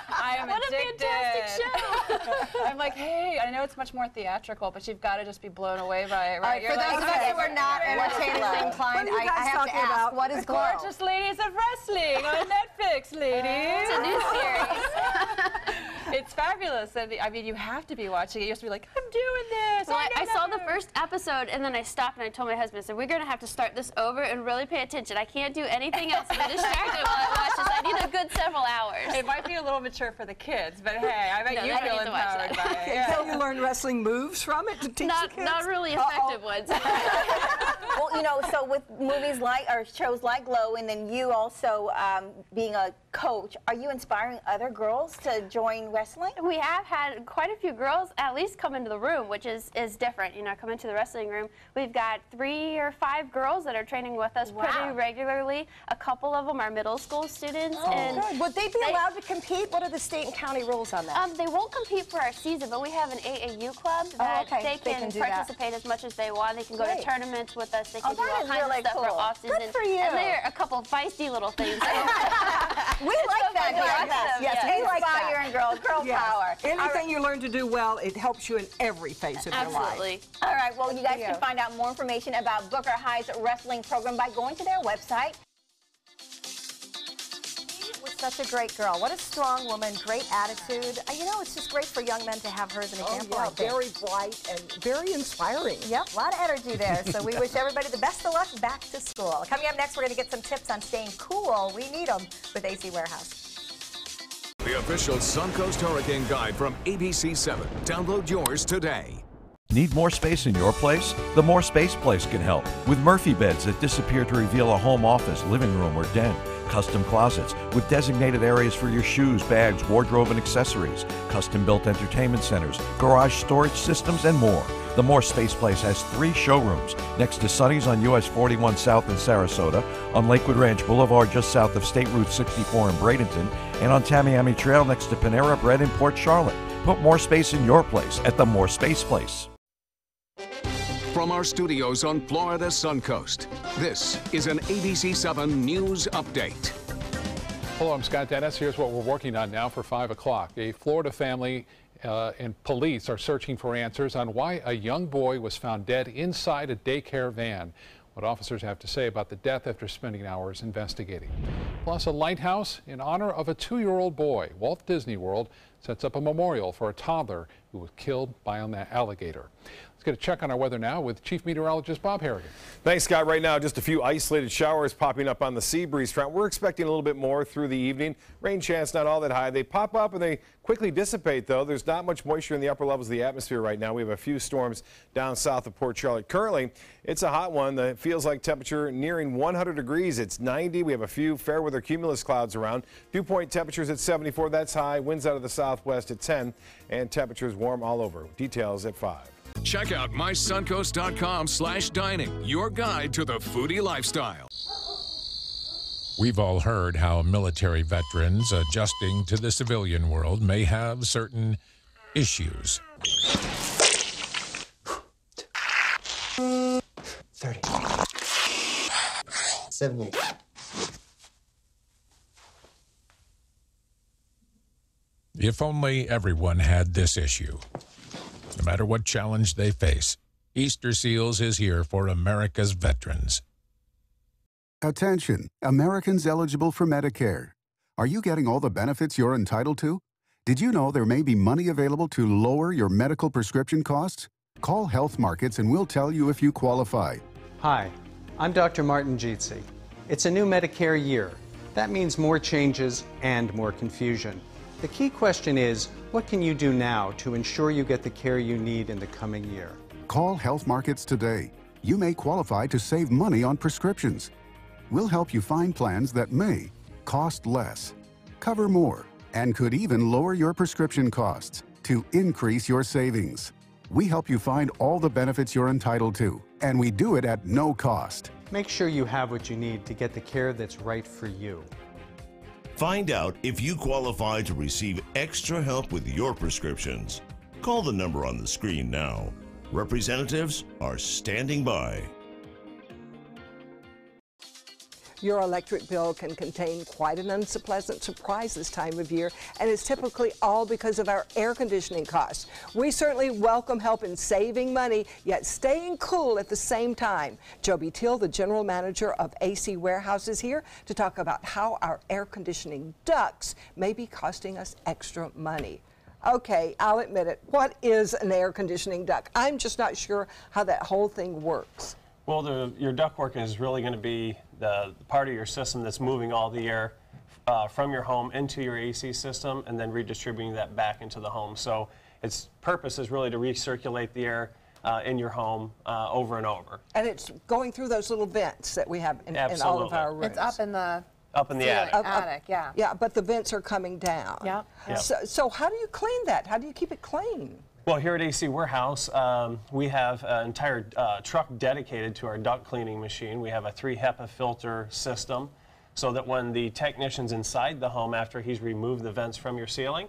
I I am what addicted. a fantastic show. I'm like, hey, I know it's much more theatrical, but you've got to just be blown away by it, right? For those of us who are not entertainingly inclined, I have to ask, what is Glow? Gorgeous Ladies of Wrestling on Netflix, ladies. It's a new series. It's fabulous. And I mean, you have to be watching it. You have to be like, I'm doing this. Well, I saw the first episode, and then I stopped and I told my husband, I said, we're going to have to start this over and really pay attention. I can't do anything else. I'm distracted while I watch this. I need a good several hours. It might be a little mature for the kids, but hey, I bet you feel empowered by it. Yeah. Can you learn wrestling moves from it to teach the kids? Not really effective ones. Well, you know, so with movies like, or shows like Glow, and then you also being a coach, are you inspiring other girls to join wrestling? We have had quite a few girls at least come into the room, which is different. You know, come into the wrestling room. We've got 3 or 5 girls that are training with us pretty regularly. A couple of them are middle school students. Oh, and good. Would they be allowed to compete? What are the state and county rules on that? They won't compete for our season, but we have an AAU club that they can participate as much as they want. They can go to tournaments with us. They can do all kinds of stuff for off-season. Good for you. And they're a couple of feisty little things. We like that. Yes, we like that. Inspiring girls, girl power. Anything you learn to do well, it helps you in every phase of your life. Absolutely. All right, well, you guys can find out more information about Booker High's wrestling program by going to their website. She was such a great girl. What a strong woman, great attitude. You know, it's just great for young men to have her as an example. Yeah, very bright and very inspiring. Yep, a lot of energy there. So we wish everybody the best of luck back to school. Coming up next, we're going to get some tips on staying cool. We need them with AC Warehouse. The official Suncoast Hurricane Guide from ABC7. Download yours today. Need more space in your place? The More Space Place can help with Murphy beds that disappear to reveal a home office, living room, or den. Custom closets with designated areas for your shoes, bags, wardrobe, and accessories. Custom-built entertainment centers, garage storage systems, and more. The More Space Place has 3 showrooms next to Sunny's on US 41 South in Sarasota, on Lakewood Ranch Boulevard just south of State Route 64 in Bradenton, and on Tamiami Trail next to Panera Bread in Port Charlotte. Put more space in your place at the More Space Place. From our studios on Florida's Suncoast, this is an ABC7 News Update. Hello, I'm Scott Dennis. Here's what we're working on now for 5 o'clock. A Florida family and police are searching for answers on why a young boy was found dead inside a daycare van. What officers have to say about the death after spending hours investigating. Plus, a lighthouse in honor of a 2-year-old boy. Walt Disney World sets up a memorial for a toddler who was killed by an alligator. Let's get a check on our weather now with Chief Meteorologist Bob Harrigan. Thanks, Scott. Right now, just a few isolated showers popping up on the sea breeze front. We're expecting a little bit more through the evening. Rain chance not all that high. They pop up and they quickly dissipate, though. There's not much moisture in the upper levels of the atmosphere right now. We have a few storms down south of Port Charlotte. Currently, it's a hot one. That feels like temperature nearing 100 degrees. It's 90. We have a few fair weather cumulus clouds around. Dew point temperatures at 74. That's high. Winds out of the southwest at 10. And temperatures warm all over. Details at 5. Check out mysuncoast.com/dining, your guide to the foodie lifestyle. We've all heard how military veterans adjusting to the civilian world may have certain issues. 30. 78. If only everyone had this issue. No matter what challenge they face, Easter Seals is here for America's veterans. Attention, Americans eligible for Medicare. Are you getting all the benefits you're entitled to? Did you know there may be money available to lower your medical prescription costs? Call Health Markets and we'll tell you if you qualify. Hi, I'm Dr. Martin Jeetsi. It's a new Medicare year. That means more changes and more confusion. The key question is, what can you do now to ensure you get the care you need in the coming year? Call Health Markets today. You may qualify to save money on prescriptions. We'll help you find plans that may cost less, cover more, and could even lower your prescription costs to increase your savings. We help you find all the benefits you're entitled to, and we do it at no cost. Make sure you have what you need to get the care that's right for you. Find out if you qualify to receive extra help with your prescriptions. Call the number on the screen now. Representatives are standing by. Your electric bill can contain quite an unpleasant surprise this time of year, and it's typically all because of our air conditioning costs. We certainly welcome help in saving money, yet staying cool at the same time. Joby Teal, the general manager of AC Warehouse, is here to talk about how our air conditioning ducts may be costing us extra money. Okay, I'll admit it. What is an air conditioning duct? I'm just not sure how that whole thing works. Well, your ductwork is really going to be the part of your system that's moving all the air from your home into your AC system and then redistributing that back into the home. So its purpose is really to recirculate the air in your home over and over. And it's going through those little vents that we have in all of our rooms. It's up in the attic. Yeah. Yeah, but the vents are coming down. Yep. So how do you clean that? How do you keep it clean? Well, here at AC Warehouse, we have an entire truck dedicated to our duct cleaning machine. We have a 3 HEPA filter system so that when the technician's inside the home after he's removed the vents from your ceiling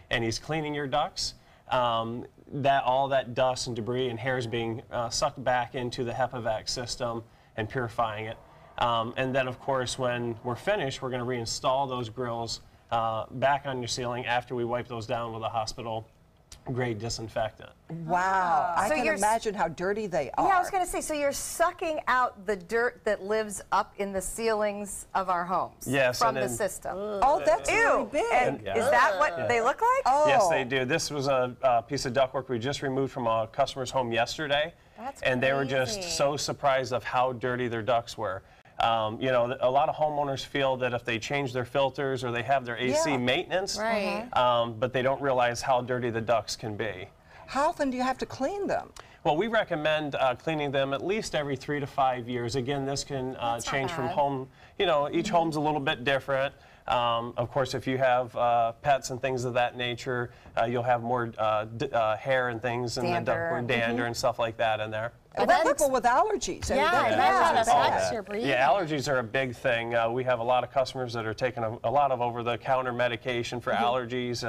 and he's cleaning your ducts, all that dust and debris and hair is being sucked back into the HEPA vac system and purifying it. And then, of course, when we're finished, we're going to reinstall those grills back on your ceiling after we wipe those down with a hospital-grade disinfectant. Wow. I can imagine how dirty they are. Yeah, I was going to say, so you're sucking out the dirt that lives up in the ceilings of our homes from the system. Oh, that's really big. And is that what they look like? Oh. Yes, they do. This was a piece of ductwork we just removed from a customer's home yesterday. That's and they were just so surprised of how dirty their ducts were. You know, a lot of homeowners feel that if they change their filters or they have their AC maintenance, but they don't realize how dirty the ducts can be. How often do you have to clean them? Well, we recommend cleaning them at least every 3 to 5 years. Again, this can change from home. You know, each home's a little bit different. Of course, if you have pets and things of that nature, you'll have more hair and things in the ductwork, dander and stuff like that in there. And people with allergies. Yeah, allergies are a big thing. We have a lot of customers that are taking a lot of over-the-counter medication for allergies,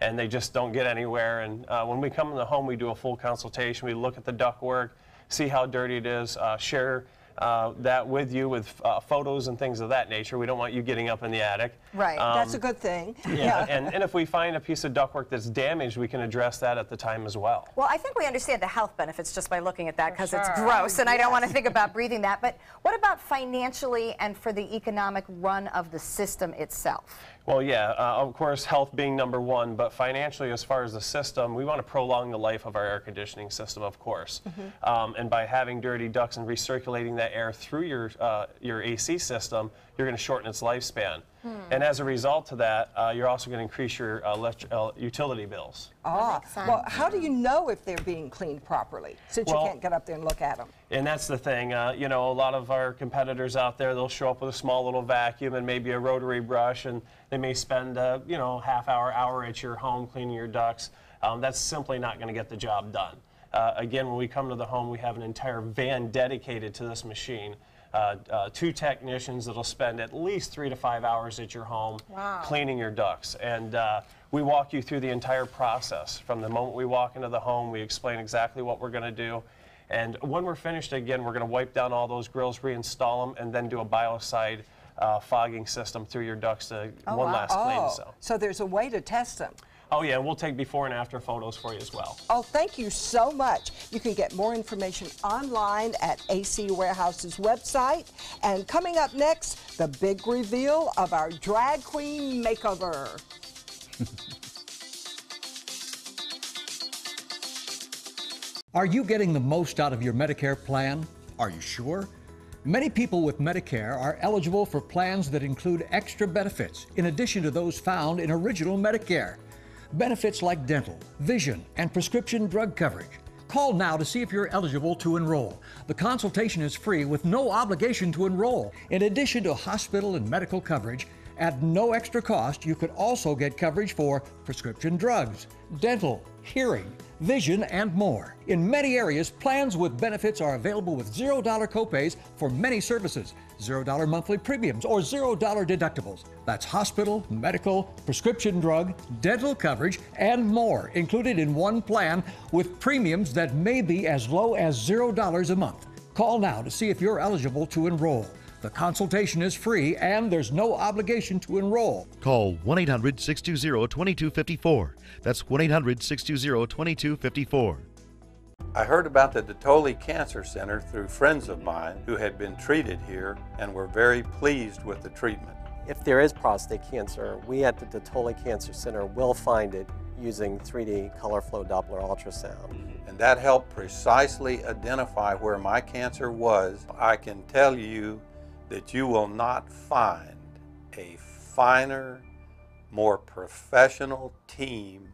and they just don't get anywhere. And when we come in the home, we do a full consultation. We look at the ductwork, see how dirty it is, share that with you with photos and things of that nature. We don't want you getting up in the attic. Right. That's a good thing. Yeah, and if we find a piece of ductwork that's damaged, we can address that at the time as well. Well, I think we understand the health benefits just by looking at that, because it's gross, and I don't want to think about breathing that. But what about financially and for the economic run of the system itself? Well, yeah, of course, health being number one, but financially, as far as the system, we want to prolong the life of our air conditioning system, of course. And by having dirty ducts and recirculating that air through your AC system, you're going to shorten its lifespan. And as a result of that, you're also going to increase your utility bills. Well, how do you know if they're being cleaned properly, since you can't get up there and look at them? And that's the thing, you know, a lot of our competitors out there, they'll show up with a small little vacuum and maybe a rotary brush, and they may spend, you know, half hour at your home cleaning your ducts. That's simply not going to get the job done. Again, when we come to the home, we have an entire van dedicated to this machine. 2 technicians that'll spend at least 3 to 5 hours at your home cleaning your ducts. And we walk you through the entire process. From the moment we walk into the home, we explain exactly what we're going to do. And when we're finished, again, we're going to wipe down all those grills, reinstall them, and then do a biocide fogging system through your ducts to one last clean. So there's a way to test them. Oh yeah, and we'll take before and after photos for you as well. Oh, thank you so much. You can get more information online at AC Warehouse's website. And coming up next, the big reveal of our drag queen makeover. Are you getting the most out of your Medicare plan? Are you sure? Many people with Medicare are eligible for plans that include extra benefits in addition to those found in original Medicare. Benefits like dental, vision, and prescription drug coverage. Call now to see if you're eligible to enroll. The consultation is free with no obligation to enroll. In addition to hospital and medical coverage, at no extra cost, you could also get coverage for prescription drugs, dental, hearing, vision, and more. In many areas, plans with benefits are available with $0 copays for many services, $0 monthly premiums, or $0 deductibles. That's hospital, medical, prescription drug, dental coverage, and more included in one plan with premiums that may be as low as $0 a month. Call now to see if you're eligible to enroll. The consultation is free and there's no obligation to enroll. Call 1-800-620-2254. That's 1-800-620-2254. I heard about the Dotoli Cancer Center through friends of mine who had been treated here and were very pleased with the treatment. If there is prostate cancer, we at the Dotoli Cancer Center will find it using 3D color flow Doppler ultrasound. And that helped precisely identify where my cancer was. I can tell you that you will not find a finer, more professional team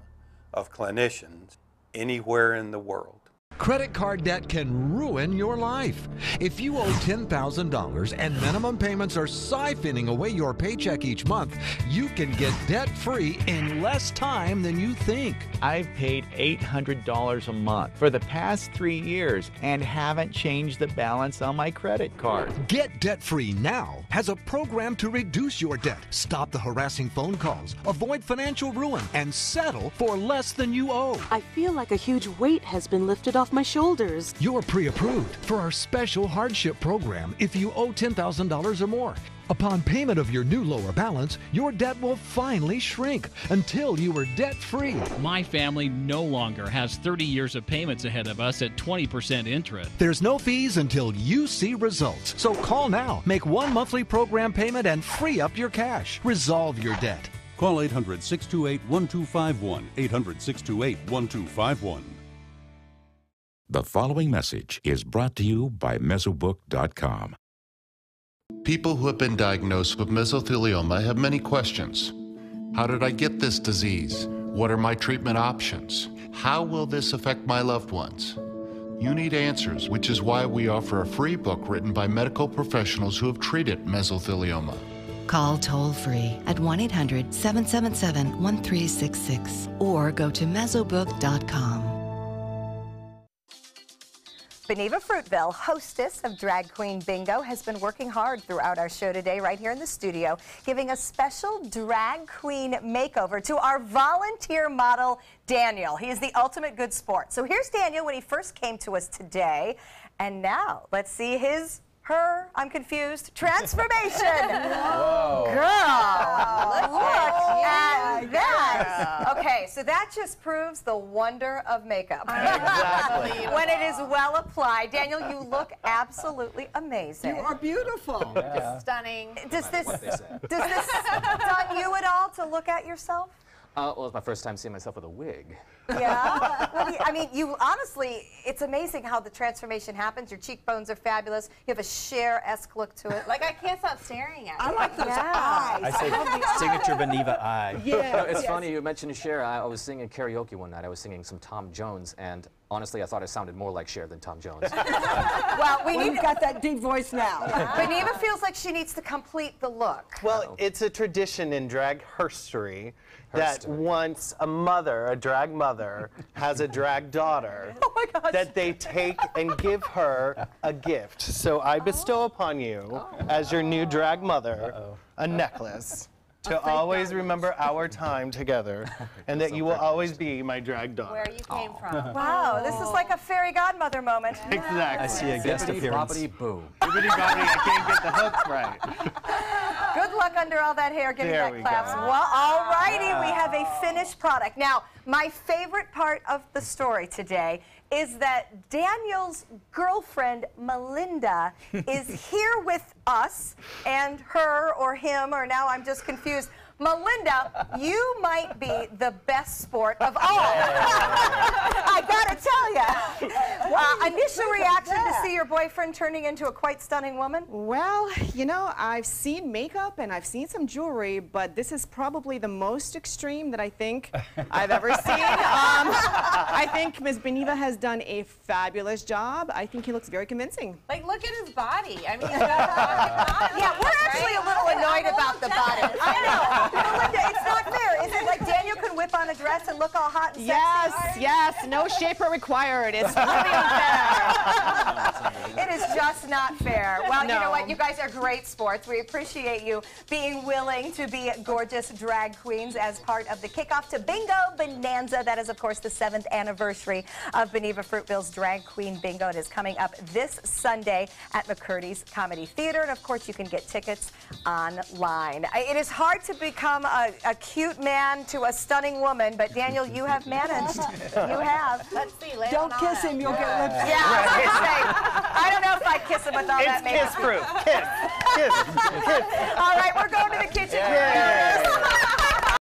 of clinicians anywhere in the world. Credit card debt can ruin your life. If you owe $10,000 and minimum payments are siphoning away your paycheck each month, you can get debt-free in less time than you think. I've paid $800 a month for the past 3 years and haven't changed the balance on my credit card. Get debt-free now has a program to reduce your debt, stop the harassing phone calls, avoid financial ruin, and settle for less than you owe. I feel like a huge weight has been lifted off my shoulders. You're pre-approved for our special hardship program if you owe $10,000 or more. Upon payment of your new lower balance, your debt will finally shrink until you are debt-free. My family no longer has 30 years of payments ahead of us at 20% interest. There's no fees until you see results. So call now, make one monthly program payment, and free up your cash. Resolve your debt. Call 800-628-1251, 800-628-1251. The following message is brought to you by Mesobook.com. People who have been diagnosed with mesothelioma have many questions. How did I get this disease? What are my treatment options? How will this affect my loved ones? You need answers, which is why we offer a free book written by medical professionals who have treated mesothelioma. Call toll-free at 1-800-777-1366 or go to mesobook.com. Beneva Fruitville, hostess of Drag Queen Bingo, has been working hard throughout our show today right here in the studio, giving a special drag queen makeover to our volunteer model, Daniel. He is the ultimate good sport. So here's Daniel when he first came to us today, and now let's see his her, I'm confused, transformation. Whoa. Girl, look at that. Okay, so that just proves the wonder of makeup. Exactly. When it is well applied. Daniel, you look absolutely amazing. You are beautiful. Yeah. Stunning. Does this stun you at all to look at yourself? Well, it's my first time seeing myself with a wig. Yeah. I mean, you honestly, it's amazing how the transformation happens. Your cheekbones are fabulous. You have a Cher-esque look to it. Like, I can't stop staring at you. I like those eyes. I said signature Beniva eye. Yeah. It's funny you mentioned Cher. I was singing karaoke one night. I was singing some Tom Jones, and honestly, I thought I sounded more like Cher than Tom Jones. Well, you've got that deep voice now. Beniva feels like she needs to complete the look. Well, it's a tradition in drag herstory that once a mother, a drag mother, has a drag daughter, that they take and give her a gift. So I bestow upon you, as your new drag mother, a necklace to always remember our time together, and that you will always be my drag daughter. Where you came from. Wow, this is like a fairy godmother moment. Exactly. I see a guest appearance. Boo. I can't get the hooks right. Good luck under all that hair getting There that we claps. go. Well, all righty, we have a finished product. Now, my favorite part of the story today is that Daniel's girlfriend, Melinda, is here with us, and her or him, or now I'm just confused. Melinda, you might be the best sport of all. I gotta tell you. Initial reaction to see your boyfriend turning into a quite stunning woman? Well, you know, I've seen makeup and I've seen some jewelry, but this is probably the most extreme that I think I've ever seen. I think Ms. Beniva has done a fabulous job. I think he looks very convincing. Like, look at his body. I mean, he's got a body. Yeah, we're actually a little annoyed about the body. I know. Melinda, it's not fair. Is it like Daniel can whip on a dress and look all hot and sexy? Yes, no shaper required. It's really unfair. It is just not fair. Well, No. you know what? You guys are great sports. We appreciate you being willing to be gorgeous drag queens as part of the kickoff to Bingo Bonanza. That is, of course, the 7th anniversary of Beniva Fruitville's Drag Queen Bingo. It is coming up this Sunday at McCurdy's Comedy Theater. And, of course, you can get tickets online. It is hard to become a cute man to a stunning woman, but, Daniel, you have managed. You have. Let's see. Lay Don't on kiss it. him, you'll get lipstick. Yeah, I was going to say, I don't know if I'd kiss him with all that makeup. It's kiss proof. Kiss. All right, we're going to the kitchen.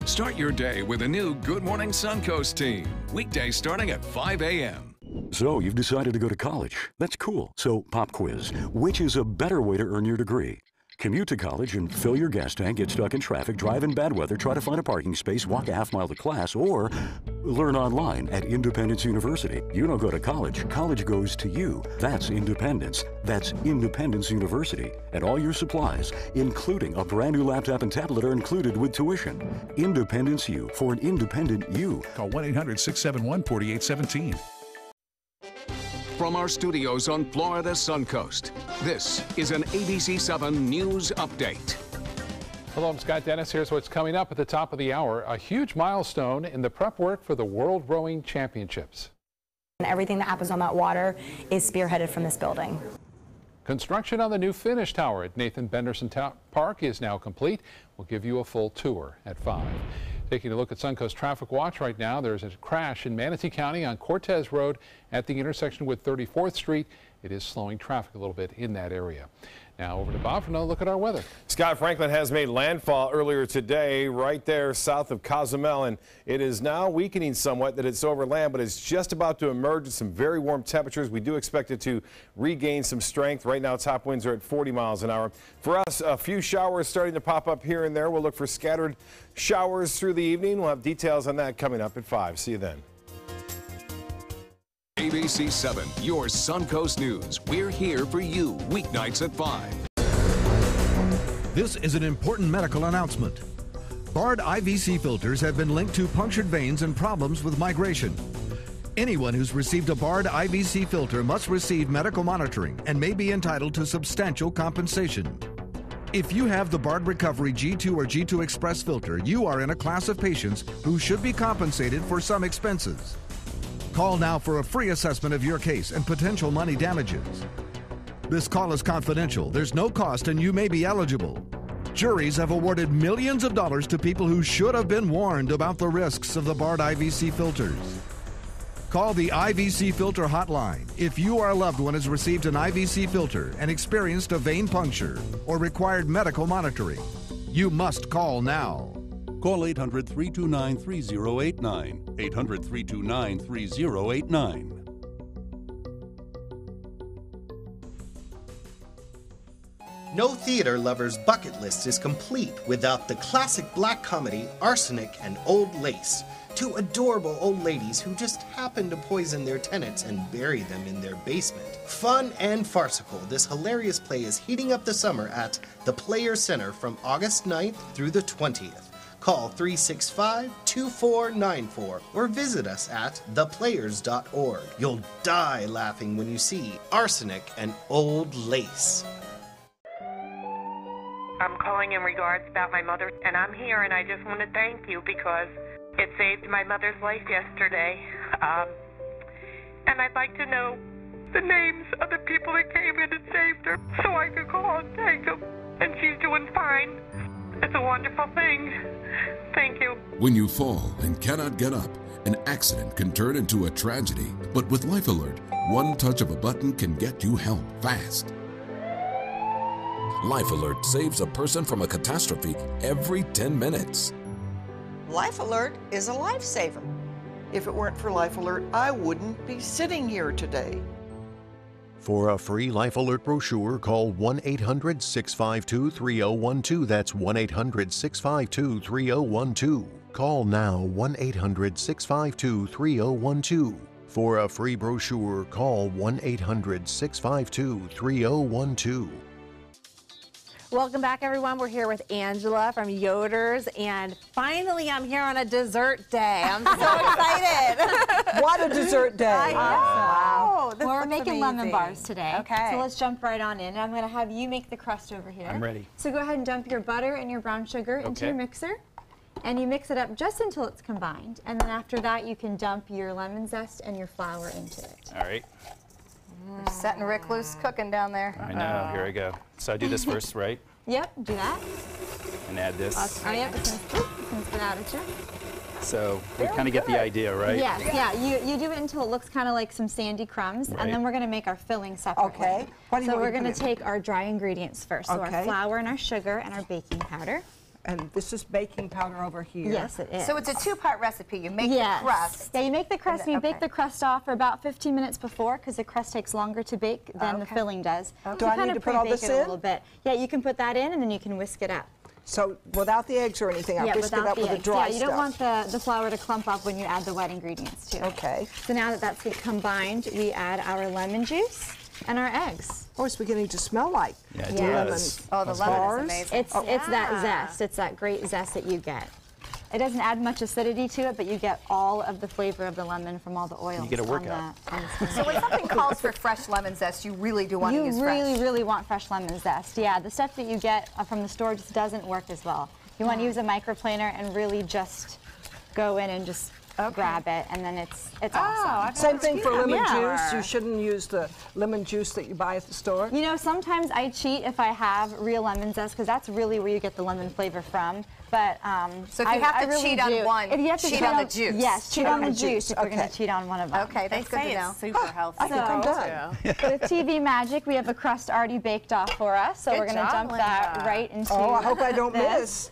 Start your day with a new Good Morning Suncoast team. Weekdays starting at 5 a.m. So you've decided to go to college. That's cool. So pop quiz. Which is a better way to earn your degree? Commute to college and fill your gas tank, get stuck in traffic, drive in bad weather, try to find a parking space, walk a half mile to class, or learn online at Independence University. You don't go to college. College goes to you. That's independence. That's Independence University. And all your supplies, including a brand new laptop and tablet, are included with tuition. Independence U for an independent you. Call 1-800-671-4817. From our studios on Florida's Suncoast, this is an ABC 7 News Update. Hello, I'm Scott Dennis. Here's what's coming up at the top of the hour. A huge milestone in the prep work for the World Rowing Championships. And everything that happens on that water is spearheaded from this building. Construction on the new finish tower at Nathan Benderson Park is now complete. We'll give you a full tour at 5. Taking a look at Suncoast Traffic Watch right now, there's a crash in Manatee County on Cortez Road at the intersection with 34th Street. It is slowing traffic a little bit in that area. Now over to Bob for another look at our weather. Scott, Franklin has made landfall earlier today right there south of Cozumel, and it is now weakening somewhat that it's over land, but it's just about to emerge with some very warm temperatures. We do expect it to regain some strength. Right now top winds are at 40 miles an hour. For us, a few showers starting to pop up here and there. We'll look for scattered showers through the evening. We'll have details on that coming up at 5. See you then. ABC 7, your Suncoast News. We're here for you weeknights at 5. This is an important medical announcement. Bard IVC filters have been linked to punctured veins and problems with migration. Anyone who's received a Bard IVC filter must receive medical monitoring and may be entitled to substantial compensation. If you have the Bard Recovery G2 or G2 Express filter, you are in a class of patients who should be compensated for some expenses. Call now for a free assessment of your case and potential money damages. This call is confidential. There's no cost and you may be eligible. Juries have awarded millions of dollars to people who should have been warned about the risks of the Bard IVC filters. Call the IVC filter hotline if you or a loved one has received an IVC filter and experienced a vein puncture or required medical monitoring. You must call now. Call 800-329-3089. 800-329-3089. No theater lover's bucket list is complete without the classic black comedy Arsenic and Old Lace. Two adorable old ladies who just happen to poison their tenants and bury them in their basement. Fun and farcical, this hilarious play is heating up the summer at the Players Center from August 9th through the 20th. Call 365-2494 or visit us at theplayers.org. You'll die laughing when you see Arsenic and Old Lace. I'm calling in regards about my mother, and I'm here, and I just want to thank you because it saved my mother's life yesterday. And I'd like to know the names of the people that came in and saved her so I could call and thank them. And she's doing fine. It's a wonderful thing. Thank you. When you fall and cannot get up, an accident can turn into a tragedy. But with Life Alert, one touch of a button can get you help fast. Life Alert saves a person from a catastrophe every 10 minutes. Life Alert is a lifesaver. If it weren't for Life Alert, I wouldn't be sitting here today. For a free Life Alert brochure, call 1-800-652-3012. That's 1-800-652-3012. Call now 1-800-652-3012. For a free brochure, call 1-800-652-3012. Welcome back, everyone. We're here with Angela from Yoder's, and finally I'm here on a dessert day. I'm so excited. What a dessert day. I know. Wow. Well, we're making amazing. lemon bars today. Okay. So let's jump right on in. I'm going to have you make the crust over here. I'm ready. So go ahead and dump your butter and your brown sugar into your mixer. And you mix it up just until it's combined. And then after that, you can dump your lemon zest and your flour into it. All right. You're setting Rick loose cooking down there. I know. Here I go. So I do this first, right? Yep, do that. And add this. Oh, yep, it's going to spit out at you. So we kind of get the idea, right? Yes, yeah. You do it until it looks kind of like some sandy crumbs, right. And then we're going to make our filling separately. Okay. So we're going to take our dry ingredients first. So our flour and our sugar and our baking powder. And this is baking powder over here. Yes, it is. So it's a two-part recipe. You make the crust. Yeah, you make the crust and you bake the crust off for about 15 minutes before because the crust takes longer to bake than the filling does. Okay. So Do I need to put all this in? A little bit. Yeah, you can put that in and then you can whisk it up. So without the eggs or anything, I whisk it up with the dry stuff. Yeah, you don't want the flour to clump up when you add the wet ingredients too. Okay. So now that that's combined, we add our lemon juice and our eggs. Oh, it's beginning to smell like does. Oh, the lemon is amazing. It's that zest. It's that great zest that you get. It doesn't add much acidity to it, but you get all of the flavor of the lemon from all the oils. You get a workout. So when something calls for fresh lemon zest, you really do want to use fresh. You really want fresh lemon zest. Yeah, the stuff that you get from the store just doesn't work as well. You want to use a microplaner and really just go in and just grab it, and then it's awesome. Same thing for lemon juice. You shouldn't use the lemon juice that you buy at the store. You know, sometimes I cheat if I have real lemon zest because that's really where you get the lemon flavor from. But so if you have to cheat on one, if you have to cheat on the juice. Yes, cheat on the juice if you're going to cheat on one of them. Okay, that's good to know. Super healthy. I think I'm done. With TV Magic, we have a crust already baked off for us, so we're going to dump that right into I hope I don't miss.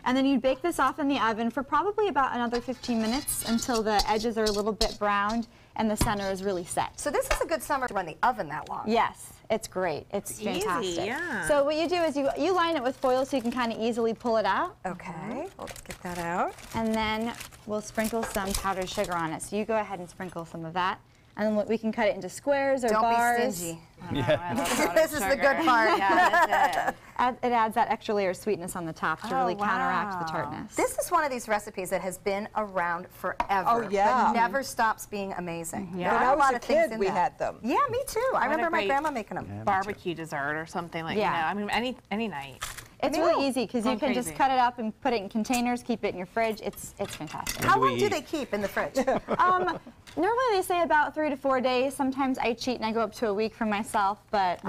And then you bake this off in the oven for probably about another 15 minutes until the edges are a little bit browned and the center is really set. So this is a good summer to run the oven that long. Yes, it's great. It's fantastic. Easy, yeah. So what you do is you line it with foil so you can kind of easily pull it out. Okay, let's get that out. And then we'll sprinkle some powdered sugar on it. So you go ahead and sprinkle some of that. And then we can cut it into squares or bars. Don't be stingy. This is the good part. Yeah, that's it. It adds that extra layer of sweetness on the top to really counteract the tartness. This is one of these recipes that has been around forever. Oh, yeah. But never stops being amazing. Yeah. When I was a kid, we had them. Yeah, me too. I remember my grandma making them. Barbecue dessert or something like that. I mean, any night. It's really easy because you can just cut it up and put it in containers, keep it in your fridge. It's fantastic. How long do they keep in the fridge? Normally they say about 3 to 4 days. Sometimes I cheat and I go up to a week for myself, but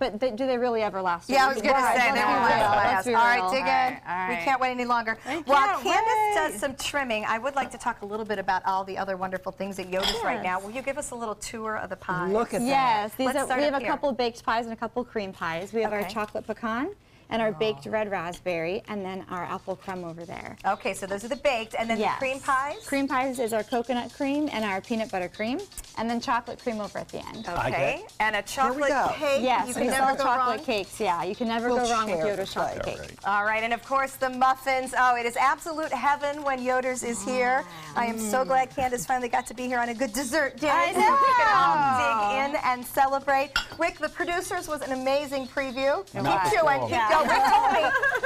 do they really ever last? Yeah, I was going to say they won't last. All right, dig in. All right. We can't wait any longer. While Candace does some trimming, I would like to talk a little bit about all the other wonderful things at Yoda's right now. Will you give us a little tour of the pies? Look at that. Yes, we have a here. couple baked pies and a couple cream pies. We have our chocolate pecan and our baked red raspberry, and then our apple crumb over there. Okay, so those are the baked, and then the cream pies? Cream pies is our coconut cream and our peanut butter cream, and then chocolate cream over at the end. Okay, and a chocolate cake. Yes, you can never go chocolate wrong. Cakes, yeah. You can never go wrong with Yoder's chocolate cake. All right, and of course the muffins. Oh, it is absolute heaven when Yoder's is here. I am so glad Candace finally got to be here on a good dessert day. I So we can all dig in and celebrate. Rick, the producers, was an amazing preview. Keep doing. Keep going. Rick told me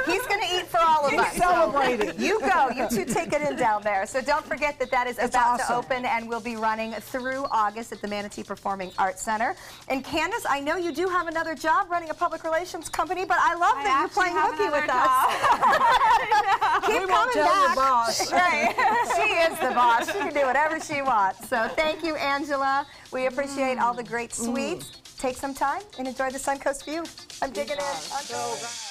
he's going to eat for all of us. He's celebrating. You go. You two take it in down there. So don't forget that that is about to open and will be running through August at the Manatee Performing Arts Center. And Candace, I know you do have another job running a public relations company, but I love that you're playing hooky with us. Keep coming back. Boss. Right. She is the boss. She can do whatever she wants. So thank you, Angela. We appreciate all the great sweets. Take some time and enjoy the Suncoast view. I'm digging in.